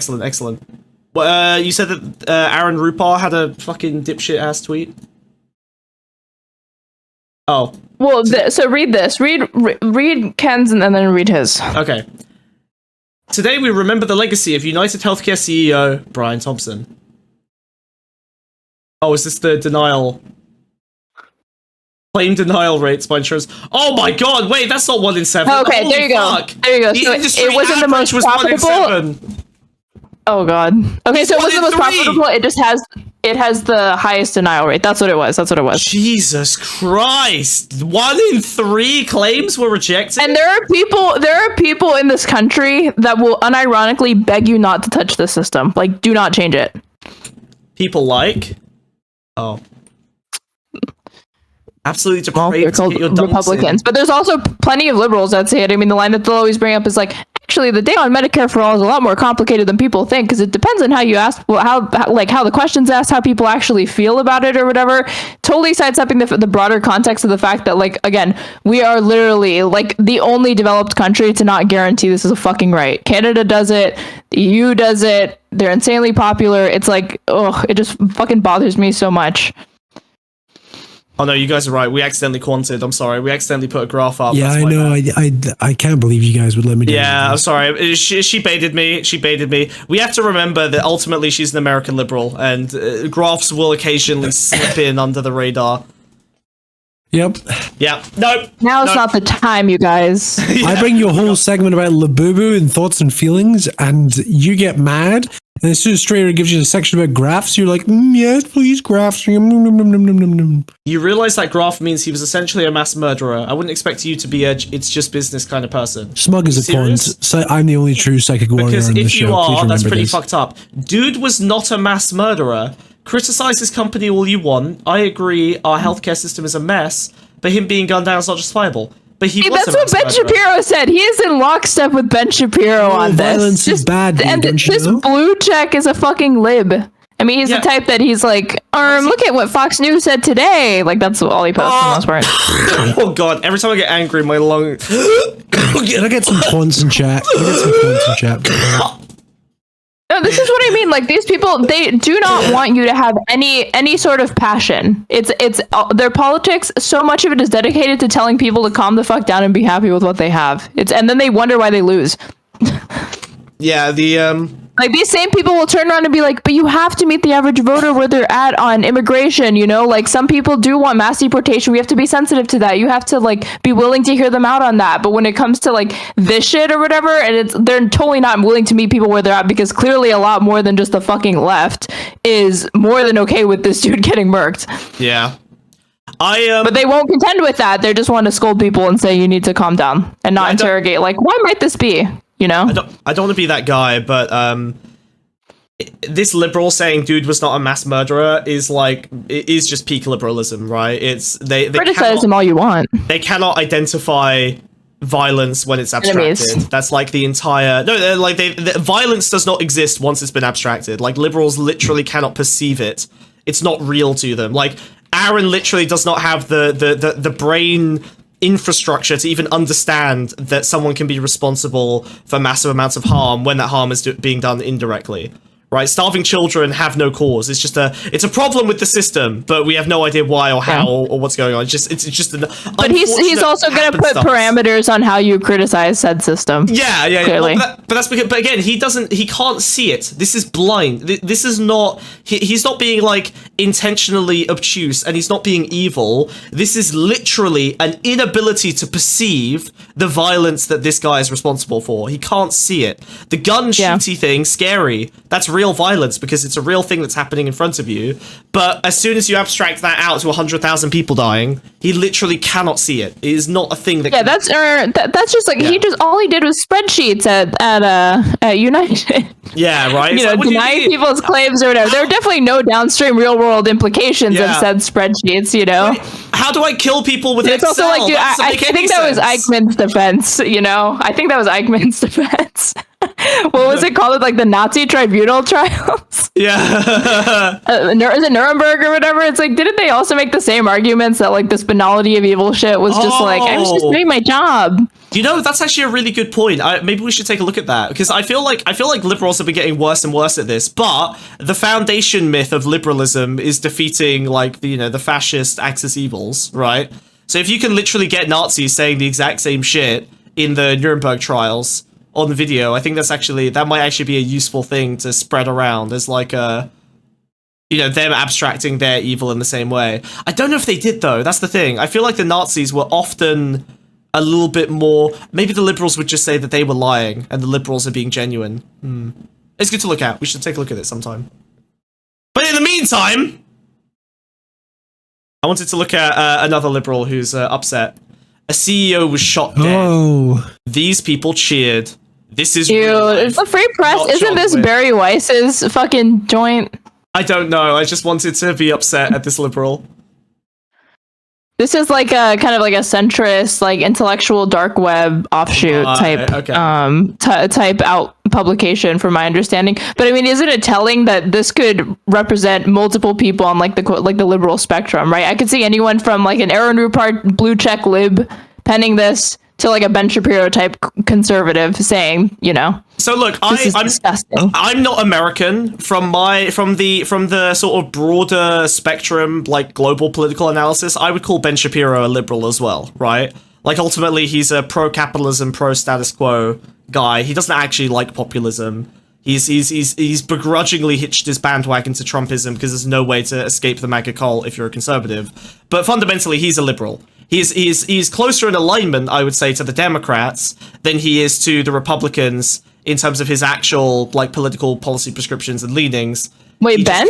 Well, you said that Aaron Rupar had a fucking dipshit ass tweet. Oh. Well, so read this. Read Ken's and then read his. Okay. Today we remember the legacy of United Healthcare CEO Brian Thompson. Oh, is this the denial? Claim denial rates by insurers. Oh my god, wait, that's not 1 in 7. Okay, Holy there you fuck. go. There you go. The So industry it wasn't the average most was 1 in profitable. 7. Oh god. Okay, so it wasn't the most 1 in 3. profitable. It has the highest denial rate. That's what it was. Jesus Christ. 1 in 3 claims were rejected? And there are people in this country that will unironically beg you not to touch the system. Like, do not change it. People like? Oh. Absolutely Well, they're depraved. called Get your dunks Republicans. in. But there's also plenty of liberals that say it. I mean, the line that they'll always bring up is like, actually, the data on Medicare for all is a lot more complicated than people think, because it depends on how you ask, well, how the questions asked, how people actually feel about it or whatever. Totally sidestepping the broader context of the fact that, like, again, we are literally like the only developed country to not guarantee this is a fucking right. Canada does it. The EU does it. They're insanely popular. It's like, oh, it just fucking bothers me so much. Oh no, you guys are right. We accidentally quanted. I'm sorry. We accidentally put a graph up. Yeah, That's I my know. bad. I can't believe you guys would let me do Yeah, I'm that. sorry. She baited me. She baited me. We have to remember that ultimately she's an American liberal, and graphs will occasionally slip in under the radar. Yep. Yeah. Nope. Now's Nope. not the time, you guys. I bring you a whole segment about Labubu and thoughts and feelings, and you get mad. And as soon as Strayer gives you a section about graphs, you're like, yes, please, graphs. You You realize that graph means he was essentially a mass murderer. I wouldn't expect you to be a it's just business kind of person. Smug as a Serious? cunt. So I'm the only true psychic warrior Because on the if show. you are, Please that's remember pretty this. fucked up. Dude was not a mass murderer. Criticize his company all you want. I agree, our healthcare system is a mess, but him being gunned down is not justifiable. But he See, was that's a what mass Ben murderer. Shapiro said. He is in lockstep with Ben Shapiro on this. violence is bad, dude, and don't you this know? blue check is a fucking lib. I mean, he's Yeah. the type that he's like, look at what Fox News said today. Like, that's all he posts for the most part. Oh god, every time I get angry, my lung... Can I get some quants in chat? Can I get some quants in chat? No, this is what I mean. Like, these people, they do not want you to have any sort of passion. It's their politics. So much of it is dedicated to telling people to calm the fuck down and be happy with what they have. And then they wonder why they lose. Yeah, Like, these same people will turn around and be like, but you have to meet the average voter where they're at on immigration, you know? Like, some people do want mass deportation. We have to be sensitive to that. You have to, like, be willing to hear them out on that. But when it comes to, like, this shit or whatever, and they're totally not willing to meet people where they're at, because clearly a lot more than just the fucking left is more than okay with this dude getting murked. yeah. But they won't contend with that. They just want to scold people and say you need to calm down and not interrogate. Like, why might this be? You know? I don't want to be that guy, but this liberal saying dude was not a mass murderer is like, it is just peak liberalism, right? It's they Criticize him all you want. They cannot identify violence when it's abstracted. Enemies. That's like the entire the violence does not exist once it's been abstracted. Like, liberals literally cannot perceive it. It's not real to them. Like, Aaron literally does not have the brain infrastructure to even understand that someone can be responsible for massive amounts of harm when that harm is being done indirectly. Right, starving children have no cause. It's just it's a problem with the system, but we have no idea why or how or what's going on. It's just an. But he's also going to put parameters on how you criticize said system. Yeah. Clearly. Well, but that's because. But again, he can't see it. This is blind. This is not. He's not being like intentionally obtuse, and he's not being evil. This is literally an inability to perceive the violence that this guy is responsible for. He can't see it. The gun shooty thing, scary. That's real violence because it's a real thing that's happening in front of you. But as soon as you abstract that out to 100,000 people dying, he literally cannot see it. It is not a thing that. Yeah, that's just like all he did was spreadsheets at United. Yeah, right. You know, denying people's claims or whatever. There are definitely no downstream real world implications of said spreadsheets. You know, how do I kill people with it's Excel? also like, dude, I think that was sense. Eichmann's defense. You know, I think that was Eichmann's defense. What was it called? Like the Nazi tribunal trials? Yeah. Is it Nuremberg or whatever? It's like, didn't they also make the same arguments that like this banality of evil shit was just like, I was just doing my job? You know, that's actually a really good point. Maybe we should take a look at that, because I feel like liberals have been getting worse and worse at this. But the foundation myth of liberalism is defeating like the fascist Axis evils, right? So if you can literally get Nazis saying the exact same shit in the Nuremberg trials on the video, I think that might actually be a useful thing to spread around as like a them abstracting their evil in the same way. I don't know if they did, though. That's the thing. I feel like the Nazis were often a little bit more... Maybe the liberals would just say that they were lying, and the liberals are being genuine. It's good to look at. We should take a look at it sometime. But in the meantime, I wanted to look at another liberal who's upset. A CEO was shot dead. Oh. These people cheered. This is Dude, it's the free press. Not Isn't this chocolate. Barry Weiss's fucking joint? I don't know. I just wanted to be upset at this liberal. This is like a kind of like a centrist, like intellectual dark web offshoot type, okay. type out publication, from my understanding. But I mean, isn't it telling that this could represent multiple people on like the liberal spectrum, right? I could see anyone from like an Aaron Rupert blue check lib penning this to like a Ben Shapiro type conservative saying, So look, this is disgusting. I'm not American from the sort of broader spectrum, like global political analysis. I would call Ben Shapiro a liberal as well, right? Like ultimately he's a pro-capitalism, pro-status quo guy. He doesn't actually like populism. He's begrudgingly hitched his bandwagon to Trumpism because there's no way to escape the MAGA cult if you're a conservative. But fundamentally, he's a liberal. He's closer in alignment, I would say, to the Democrats than he is to the Republicans in terms of his actual like political policy prescriptions and leanings. Wait, Ben?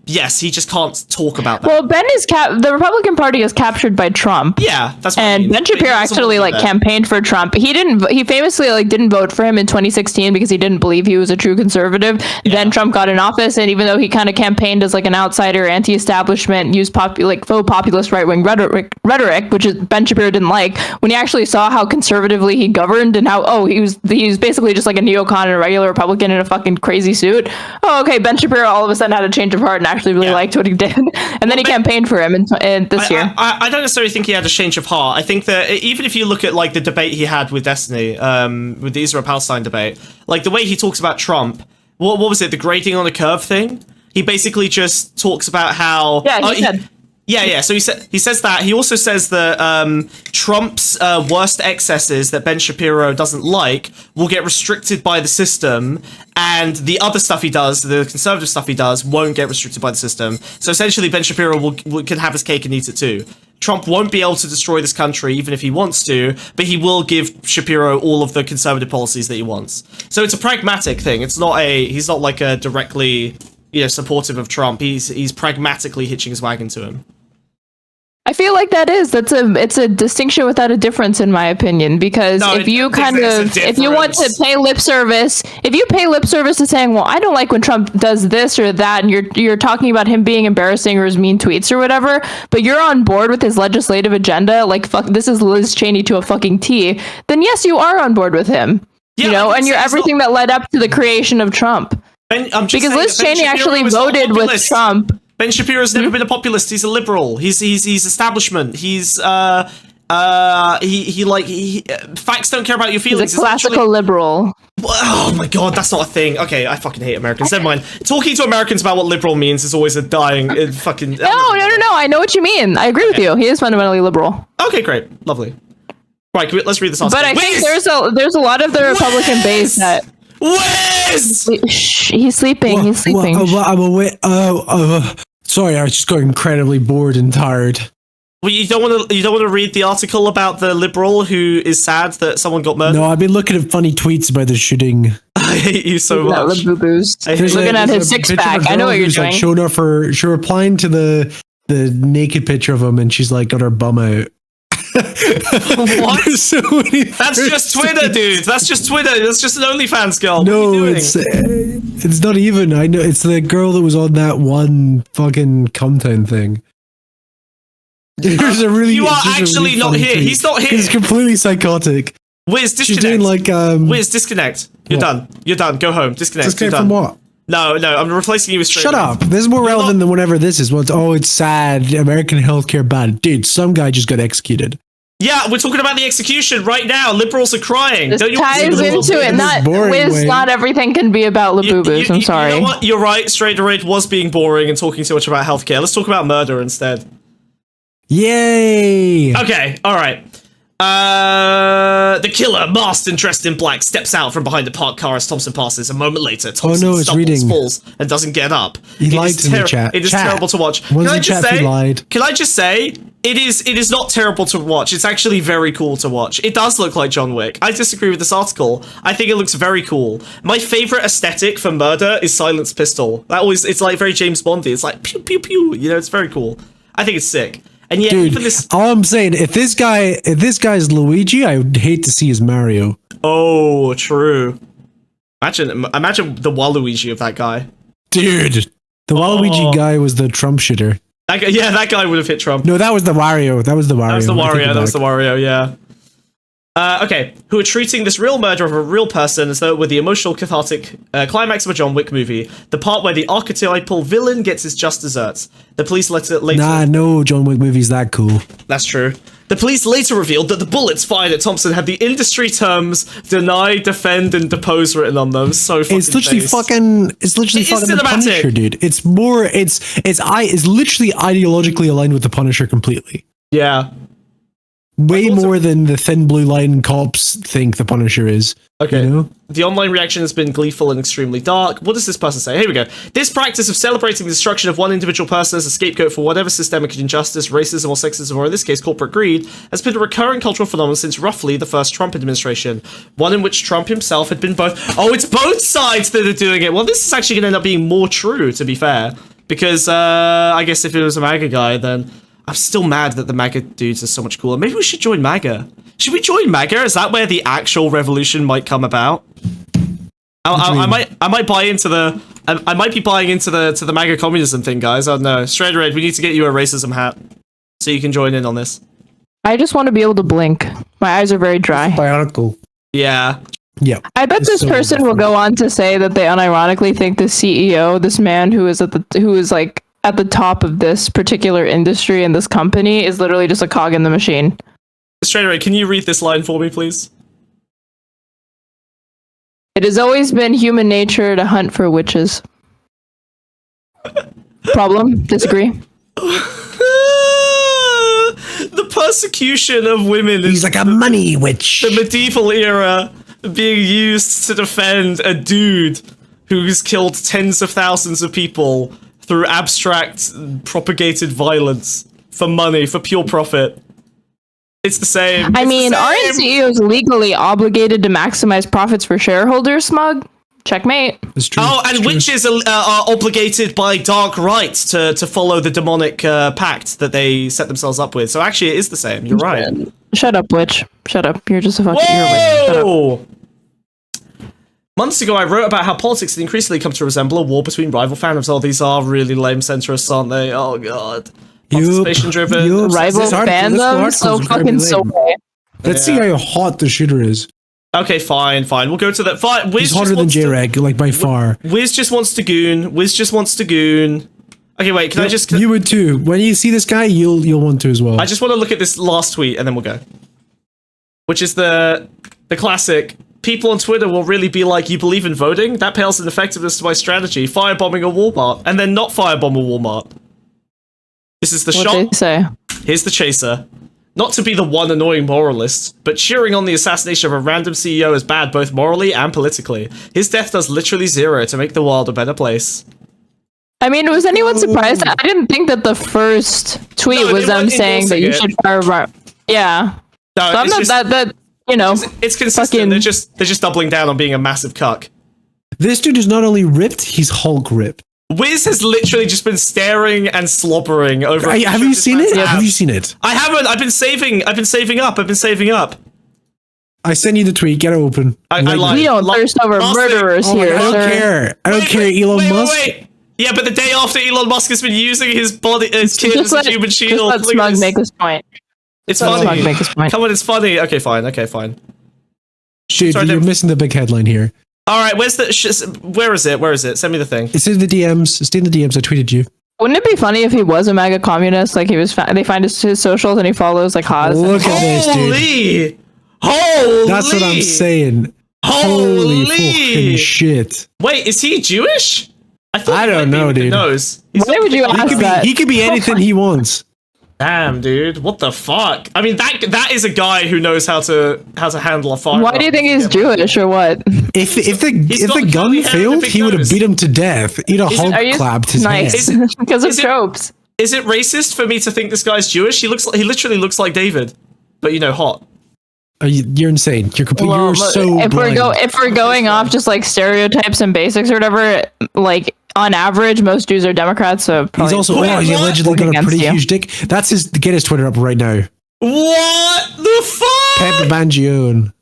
Yes, he just can't talk about that. Well, Ben is the Republican Party is captured by Trump. Yeah, that's what I and mean. Ben Shapiro actually like campaigned for Trump. He famously like didn't vote for him in 2016 because he didn't believe he was a true conservative. Yeah. Then Trump got in office, and even though he kind of campaigned as like an outsider, anti-establishment, used faux populist right-wing rhetoric, which is Ben Shapiro didn't like, when he actually saw how conservatively he governed and how he was basically just like a neocon and a regular Republican in a fucking crazy suit. Oh, okay, Ben Shapiro all of a sudden had a change of heart and actually really liked what he did, and then he campaign for him in this year. I don't necessarily think he had a change of heart. I think that even if you look at like the debate he had with Destiny, with the Israel-Palestine debate, like the way he talks about Trump, what was it, the grading on a curve thing? He basically just talks about how he said. Yeah. So he says that. He also says that Trump's worst excesses that Ben Shapiro doesn't like will get restricted by the system, and the other stuff he does, the conservative stuff he does, won't get restricted by the system. So essentially, Ben Shapiro can have his cake and eat it too. Trump won't be able to destroy this country even if he wants to, but he will give Shapiro all of the conservative policies that he wants. So it's a pragmatic thing. He's not like a directly supportive of Trump. He's pragmatically hitching his wagon to him. I feel like it's a distinction without a difference, in my opinion, because if you want to pay lip service, if you pay lip service to saying, well, I don't like when Trump does this or that, and you're talking about him being embarrassing or his mean tweets or whatever, but you're on board with his legislative agenda, like fuck, this is Liz Cheney to a fucking T, then yes, you are on board with him. And you're everything that led up to the creation of Trump. Because Liz Cheney actually voted with Trump. Ben Shapiro's never been a populist. He's a liberal. He's establishment. He's facts don't care about your feelings. He's a classical liberal. Oh my god, that's not a thing. Okay, I fucking hate Americans. Never mind. Talking to Americans about what liberal means is always a dying fucking. No. I know what you mean. I agree with you. He is fundamentally liberal. Okay, great, lovely. Right, let's read this article. But I think there's a lot of the Republican base that. Wes! Shh, he's sleeping. He's sleeping. I'm away. Sorry, I was just got incredibly bored and tired. Well, you don't want to read the article about the liberal who is sad that someone got murdered? No, I've been looking at funny tweets about the shooting. I hate you so much. He's looking at his six pack. I know what you're doing. Like showing off she replying to the naked picture of him, and she's like got her bum out. What? So that's just Twitter, dude. That's just Twitter. That's just an OnlyFans girl. No, it's not even. I know it's the girl that was on that one fucking Comtown thing. There's a really. You are actually really not here. Tweet. He's not here. He's completely psychotic. Wiz, disconnect. She's doing like Wiz, disconnect. You're done. You're done. Go home. Disconnect. Disconnect from what? No, I'm replacing you with straight. Shut up. This is more relevant than whatever this is. Well, it's sad. American healthcare bad. Dude, some guy just got executed. Yeah, we're talking about the execution right now. Liberals are crying. This ties into it. Not everything can be about Labubu's. I'm sorry. You know what? You're right. Straight Raid was being boring and talking too much about healthcare. Let's talk about murder instead. Yay! Okay, all right. The killer, masked and dressed in black, steps out from behind the parked car as Thompson passes. A moment later, Thompson it's stumbles, reading. falls, and doesn't get up. He lied to the chat. It is Chat. terrible to watch. Was the chat who lied? Can I just say, it is not terrible to watch. It's actually very cool to watch. It does look like John Wick. I disagree with this article. I think it looks very cool. My favorite aesthetic for murder is silenced pistol. It's like very James Bondy. It's like pew pew pew. You know, it's very cool. I think it's sick. And yet, Dude, even this. all I'm saying, if this guy's Luigi, I would hate to see his Mario. Oh, true. Imagine the Waluigi of that guy. Dude, the Waluigi guy was the Trump shitter. That guy would have hit Trump. No, that was the Wario. That was the Wario. That was the Wario, yeah. Okay, who are treating this real murder of a real person as though it were the emotional, cathartic climax of a John Wick movie. The part where the archetypal villain gets his just desserts. The police later... Nah, no John Wick movie's that cool. That's true. The police later revealed that the bullets fired at Thompson had the industry terms deny, defend, and depose written on them. So fucking It's literally based. It's literally It is fucking the cinematic. Punisher, dude. It's literally ideologically aligned with the Punisher completely. Yeah. Way more than the thin blue line cops think the Punisher is. Okay. You know? The online reaction has been gleeful and extremely dark. What does this person say? Here we go. This practice of celebrating the destruction of one individual person as a scapegoat for whatever systemic injustice, racism, or sexism, or in this case, corporate greed, has been a recurring cultural phenomenon since roughly the first Trump administration. One in which Trump himself had been both... Oh, it's both sides that are doing it. Well, this is actually going to end up being more true, to be fair. Because, I guess if it was a MAGA guy, then... I'm still mad that the MAGA dudes are so much cooler. Maybe we should join MAGA. Should we join MAGA? Is that where the actual revolution might come about? I might buy into the... I might be buying into the MAGA communism thing, guys. I don't know. Straight Red, we need to get you a racism hat so you can join in on this. I just want to be able to blink. My eyes are very dry. Bionicle. Yeah. Yeah. I bet this person will go on to say that they unironically think the CEO, this man who is like at the top of this particular industry and this company, is literally just a cog in the machine. Straight Red, can you read this line for me, please? It has always been human nature to hunt for witches. Problem? Disagree? The persecution of women He's is like a money witch. the medieval era being used to defend a dude who's killed tens of thousands of people through abstract propagated violence for money, for pure profit. It's the same. I mean, aren't CEOs legally obligated to maximize profits for shareholders, Smug? Checkmate. It's true. Oh, and witches are obligated by dark rights to follow the demonic pact that they set themselves up with. So actually, it is the same. You're right. Shut up, witch. Shut up. You're just a fucking you're a witch. Shut up. Whoa! Months ago, I wrote about how politics had increasingly come to resemble a war between rival fandoms. Oh, these are really lame centrists, aren't they? Oh, God. Participation-driven. Rival fandom? So fucking so bad. Let's see how hot the shooter is. Okay, fine. We'll go to that. Fine. He's hotter than J-Reg, like by far. Wiz just wants to goon. Okay, wait, can I just... You would too. When you see this guy, you'll want to as well. I just want to look at this last tweet, and then we'll go. Which is the classic... People on Twitter will really be like, you believe in voting? That pales in effectiveness to my strategy. Firebombing a Walmart. And then not firebomb a Walmart. This is the shot. What'd they say? Here's the chaser. Not to be the one annoying moralist, but cheering on the assassination of a random CEO is bad both morally and politically. His death does literally zero to make the world a better place. I mean, was anyone surprised? I didn't think that the first tweet was them saying that you should fire. Yeah. No, so I'm not just, that you know. It's consistent. Fucking... They're just doubling down on being a massive cuck. This dude is not only ripped, he's Hulk ripped. Wiz has literally just been staring and slobbering over. Have you seen it? Have you seen it? I haven't. I've been saving up. I sent you the tweet. Get it open. I lied. We don't thirst over murderers here, I don't sir. care. I don't care, Elon Musk. Wait. Yeah, but the day after Elon Musk has been using his body, his kid as a human shield. Just let Smug make this point. It's Let funny. Smug make this point. Come on, it's funny. Okay, fine. Dude, Sorry, you're missing the big headline here. All right, where's the? Where is it? Send me the thing. It's in the DMs. It's in the DMs. I tweeted you. Wouldn't it be funny if he was a MAGA communist? Like he was, they find his socials and he follows like Haas. Look at this, dude. Holy! That's what I'm saying. Holy fucking shit! Wait, is he Jewish? I don't know, dude. Knows. Why would you ask that? He could be anything he wants. Damn, dude, what the fuck? I mean, that is a guy who knows how to handle a firearm. Why do you think he's Jewish or what? If the got a gun curly hair and a failed, big he would have nose. beat him to death. He'd have Hulk Are you clapped his nice head. because of is it- tropes? Is it racist for me to think this guy's Jewish? He literally looks like David, but hot. You're insane. You're complete. Well, You're so if blind. we're going off just like stereotypes and basics or whatever, like on average, most Jews are Democrats. So He's probably also he what? allegedly got a Against pretty you. huge dick. That's his. Get his Twitter up right now. What the fuck? Pep Mangione.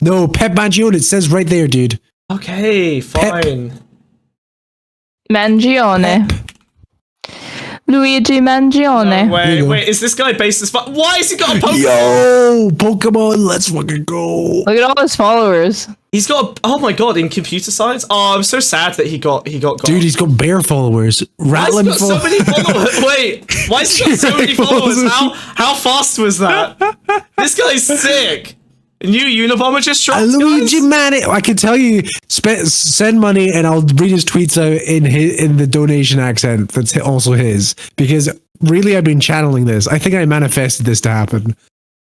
No, Pep Mangione. It says right there, dude. Okay, fine. Mangione. Luigi Mangione. There you go. Wait, is this guy based as fuck? Why has he got a Pokemon? Yo, Pokemon, let's fucking go. Look at all his followers. He's got oh my god, in computer science. Oh, I'm so sad that he got Dude, he's got bear followers. Why has he Rattling got so many followers? Wait, why has he got so many followers? How fast was that? This guy's sick. New Unabomber just dropped. Luigi Mangione. I can tell you, send money and I'll read his tweets out in the donation accent that's also his. Because really, I've been channeling this. I think I manifested this to happen.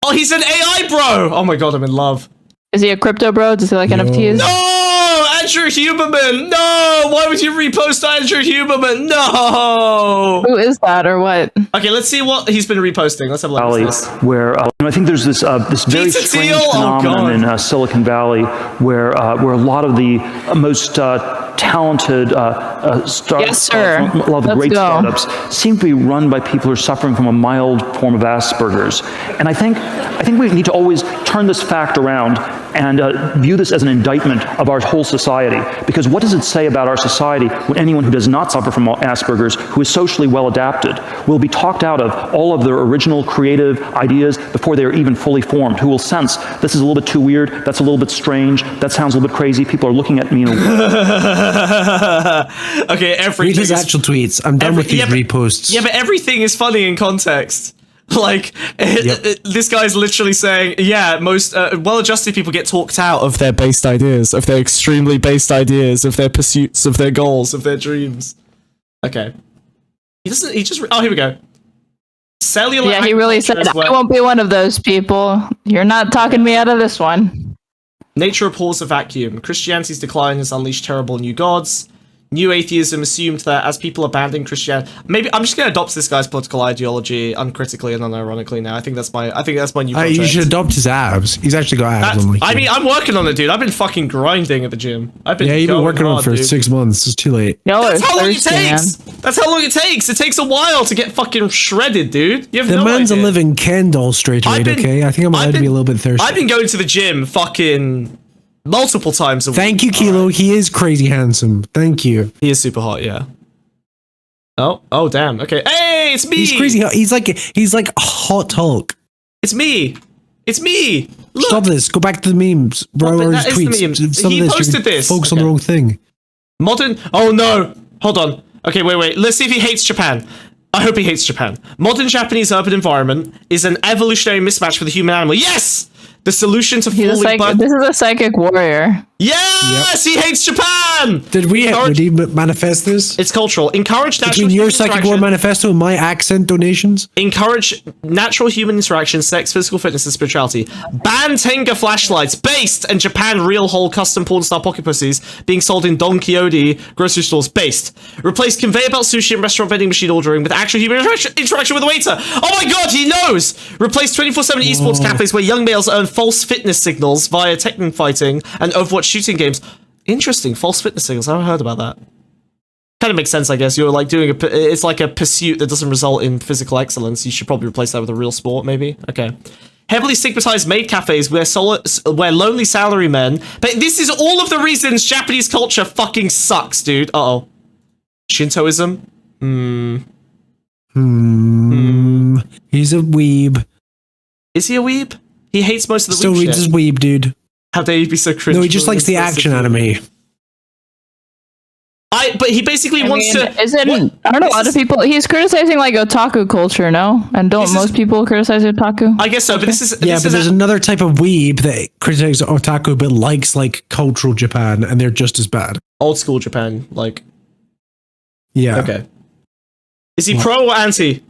Oh, he's an AI bro. Oh my god, I'm in love. Is he a crypto bro? Does he like NFTs? No, Andrew Huberman. No, why would you repost Andrew Huberman? No. Who is that or what? Okay, let's see what he's been reposting. Let's have a look. Valley, What's this? where I think there's this very Pizza strange Teal? Oh, phenomenon God. in Silicon Valley where a lot of the most talented startups, Yes, sir. a lot of the Let's great go. startups seem to be run by people who are suffering from a mild form of Asperger's. And I think we need to always turn this fact around and view this as an indictment of our whole society. Because what does it say about our society when anyone who does not suffer from Asperger's, who is socially well adapted, will be talked out of all of their original creative ideas before they are even fully formed, who will sense this is a little bit too weird, that's a little bit strange, that sounds a little bit crazy, people are looking at me in a Okay, Read everything his is actual tweets. I'm done with these reposts. Yeah, but everything is funny in context. Like, this guy's literally saying, yeah, most well-adjusted people get talked out of their based ideas, of their extremely based ideas, of their pursuits, of their goals, of their dreams. Okay. Oh, here we go. Cellular Yeah, he really said, agriculture is I where won't be one of those people. You're not talking me out of this one. nature abhors a vacuum. Christianity's decline has unleashed terrible new gods. New atheism assumed that as people abandon Christianity, maybe I'm just going to adopt this guy's political ideology uncritically and unironically now. I think that's my new project. You should adopt his abs. He's actually got abs. I mean, I'm working on it, dude. I've been fucking grinding at the gym. I've been you've been going working on it hard, for dude. 6 months. It's too late. No, That's how long it thirsty, man. takes. That's how long it takes. It takes a while to get fucking shredded, dude. You have The no man's idea. a living Ken doll straight I've away, been- okay? I think I'm allowed to be a little bit thirsty. I've been going to the gym fucking multiple times a week. Thank you, Kilo. He is crazy handsome. Thank you. He is super hot, yeah. Oh, damn. Okay. Hey, it's me. He's crazy hot. He's like a hot Hulk. It's me. It's me. Look. Stop this. Go back to the memes. Bro, but or his that is the tweets. meme. Some He of this, posted you can this. focus on Okay. the wrong thing. Modern. Oh no. Hold on. Okay, wait. Let's see if he hates Japan. I hope he hates Japan. Modern Japanese urban environment is an evolutionary mismatch for the human animal. Yes! The solution to He's falling birth. this is a psychic warrior. Yes! He hates Japan! Did we manifest this? It's cultural. Encourage natural Between your human psychic war interaction. manifesto and my accent donations? Encourage natural human interaction, sex, physical fitness, and spirituality. Ban Tenga flashlights, based, and Japan real whole custom porn star pocket pussies being sold in Don Quixote grocery stores, based. Replace conveyor belt sushi and restaurant vending machine ordering with actual human interaction with the waiter. Oh my god, he knows! Replace 24/7 esports cafes where young males earn false fitness signals via Tekken fighting and Overwatch shooting games. Interesting, false fitness signals. I haven't heard about that. Kind of makes sense, I guess. You're like doing it's like a pursuit that doesn't result in physical excellence. You should probably replace that with a real sport, maybe. Okay. Heavily stigmatized maid cafes where lonely salarymen. But this is all of the reasons Japanese culture fucking sucks, dude. Uh-oh. Shintoism? He's a weeb. Is he a weeb? He hates most of the Still weeb reads shit. his weeb, dude. How dare you be so cringe? No, he just likes the action anime. But he basically wants to. I don't know, a lot of people. He's criticizing like otaku culture, no? And don't most people criticize otaku? I guess so, but this is. Yeah, this but is there's another type of weeb that criticizes otaku but likes like cultural Japan, and they're just as bad. old school Japan, like. Yeah. Okay. Is he pro or anti?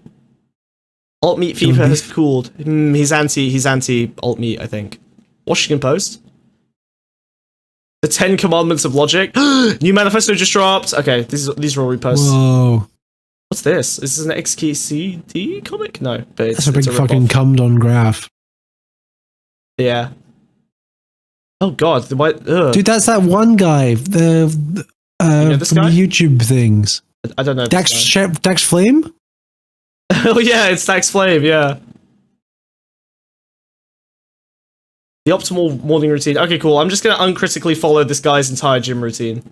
Alt meat fever has cooled. He's anti alt meat, I think. Washington Post. The 10 Commandments of Logic. New manifesto just dropped. Okay, these are all reposts. Whoa. What's this? Is this an XKCD comic? No, but That's a big it's fucking rip-off. cummed on graph. Yeah. Oh god, Dude, that's that one guy. The this from guy? the YouTube things. I don't know. Dax Flame? Oh yeah, it's Dax Flame, yeah. The optimal morning routine. Okay, cool. I'm just gonna uncritically follow this guy's entire gym routine.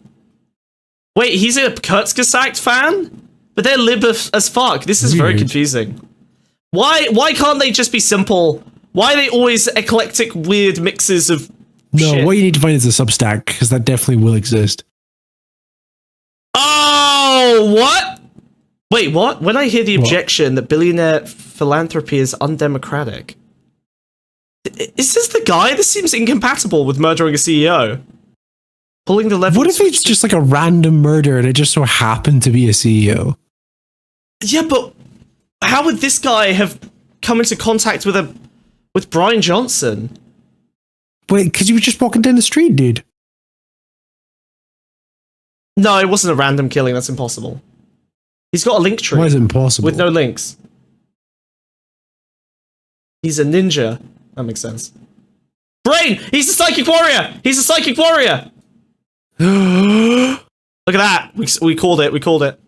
Wait, he's a Kurzgesagt fan? But they're lib as fuck. This is very Weird. confusing. Why can't they just be simple? Why are they always eclectic, weird mixes of No, shit? what you need to find is a Substack, because that definitely will exist. Oh, what? Wait, what? When I hear the What? objection that billionaire philanthropy is undemocratic, is this the guy? This seems incompatible with murdering a CEO. Pulling the lever. What if it's just like a random murder and it just so happened to be a CEO? Yeah, but how would this guy have come into contact with Brian Johnson? Wait, because you were just walking down the street, dude. No, it wasn't a random killing. That's impossible. He's got a link tree Why is it impossible? with no links. He's a ninja. That makes sense. Brain! He's a psychic warrior! He's a psychic warrior! Look at that! We called it. We called it.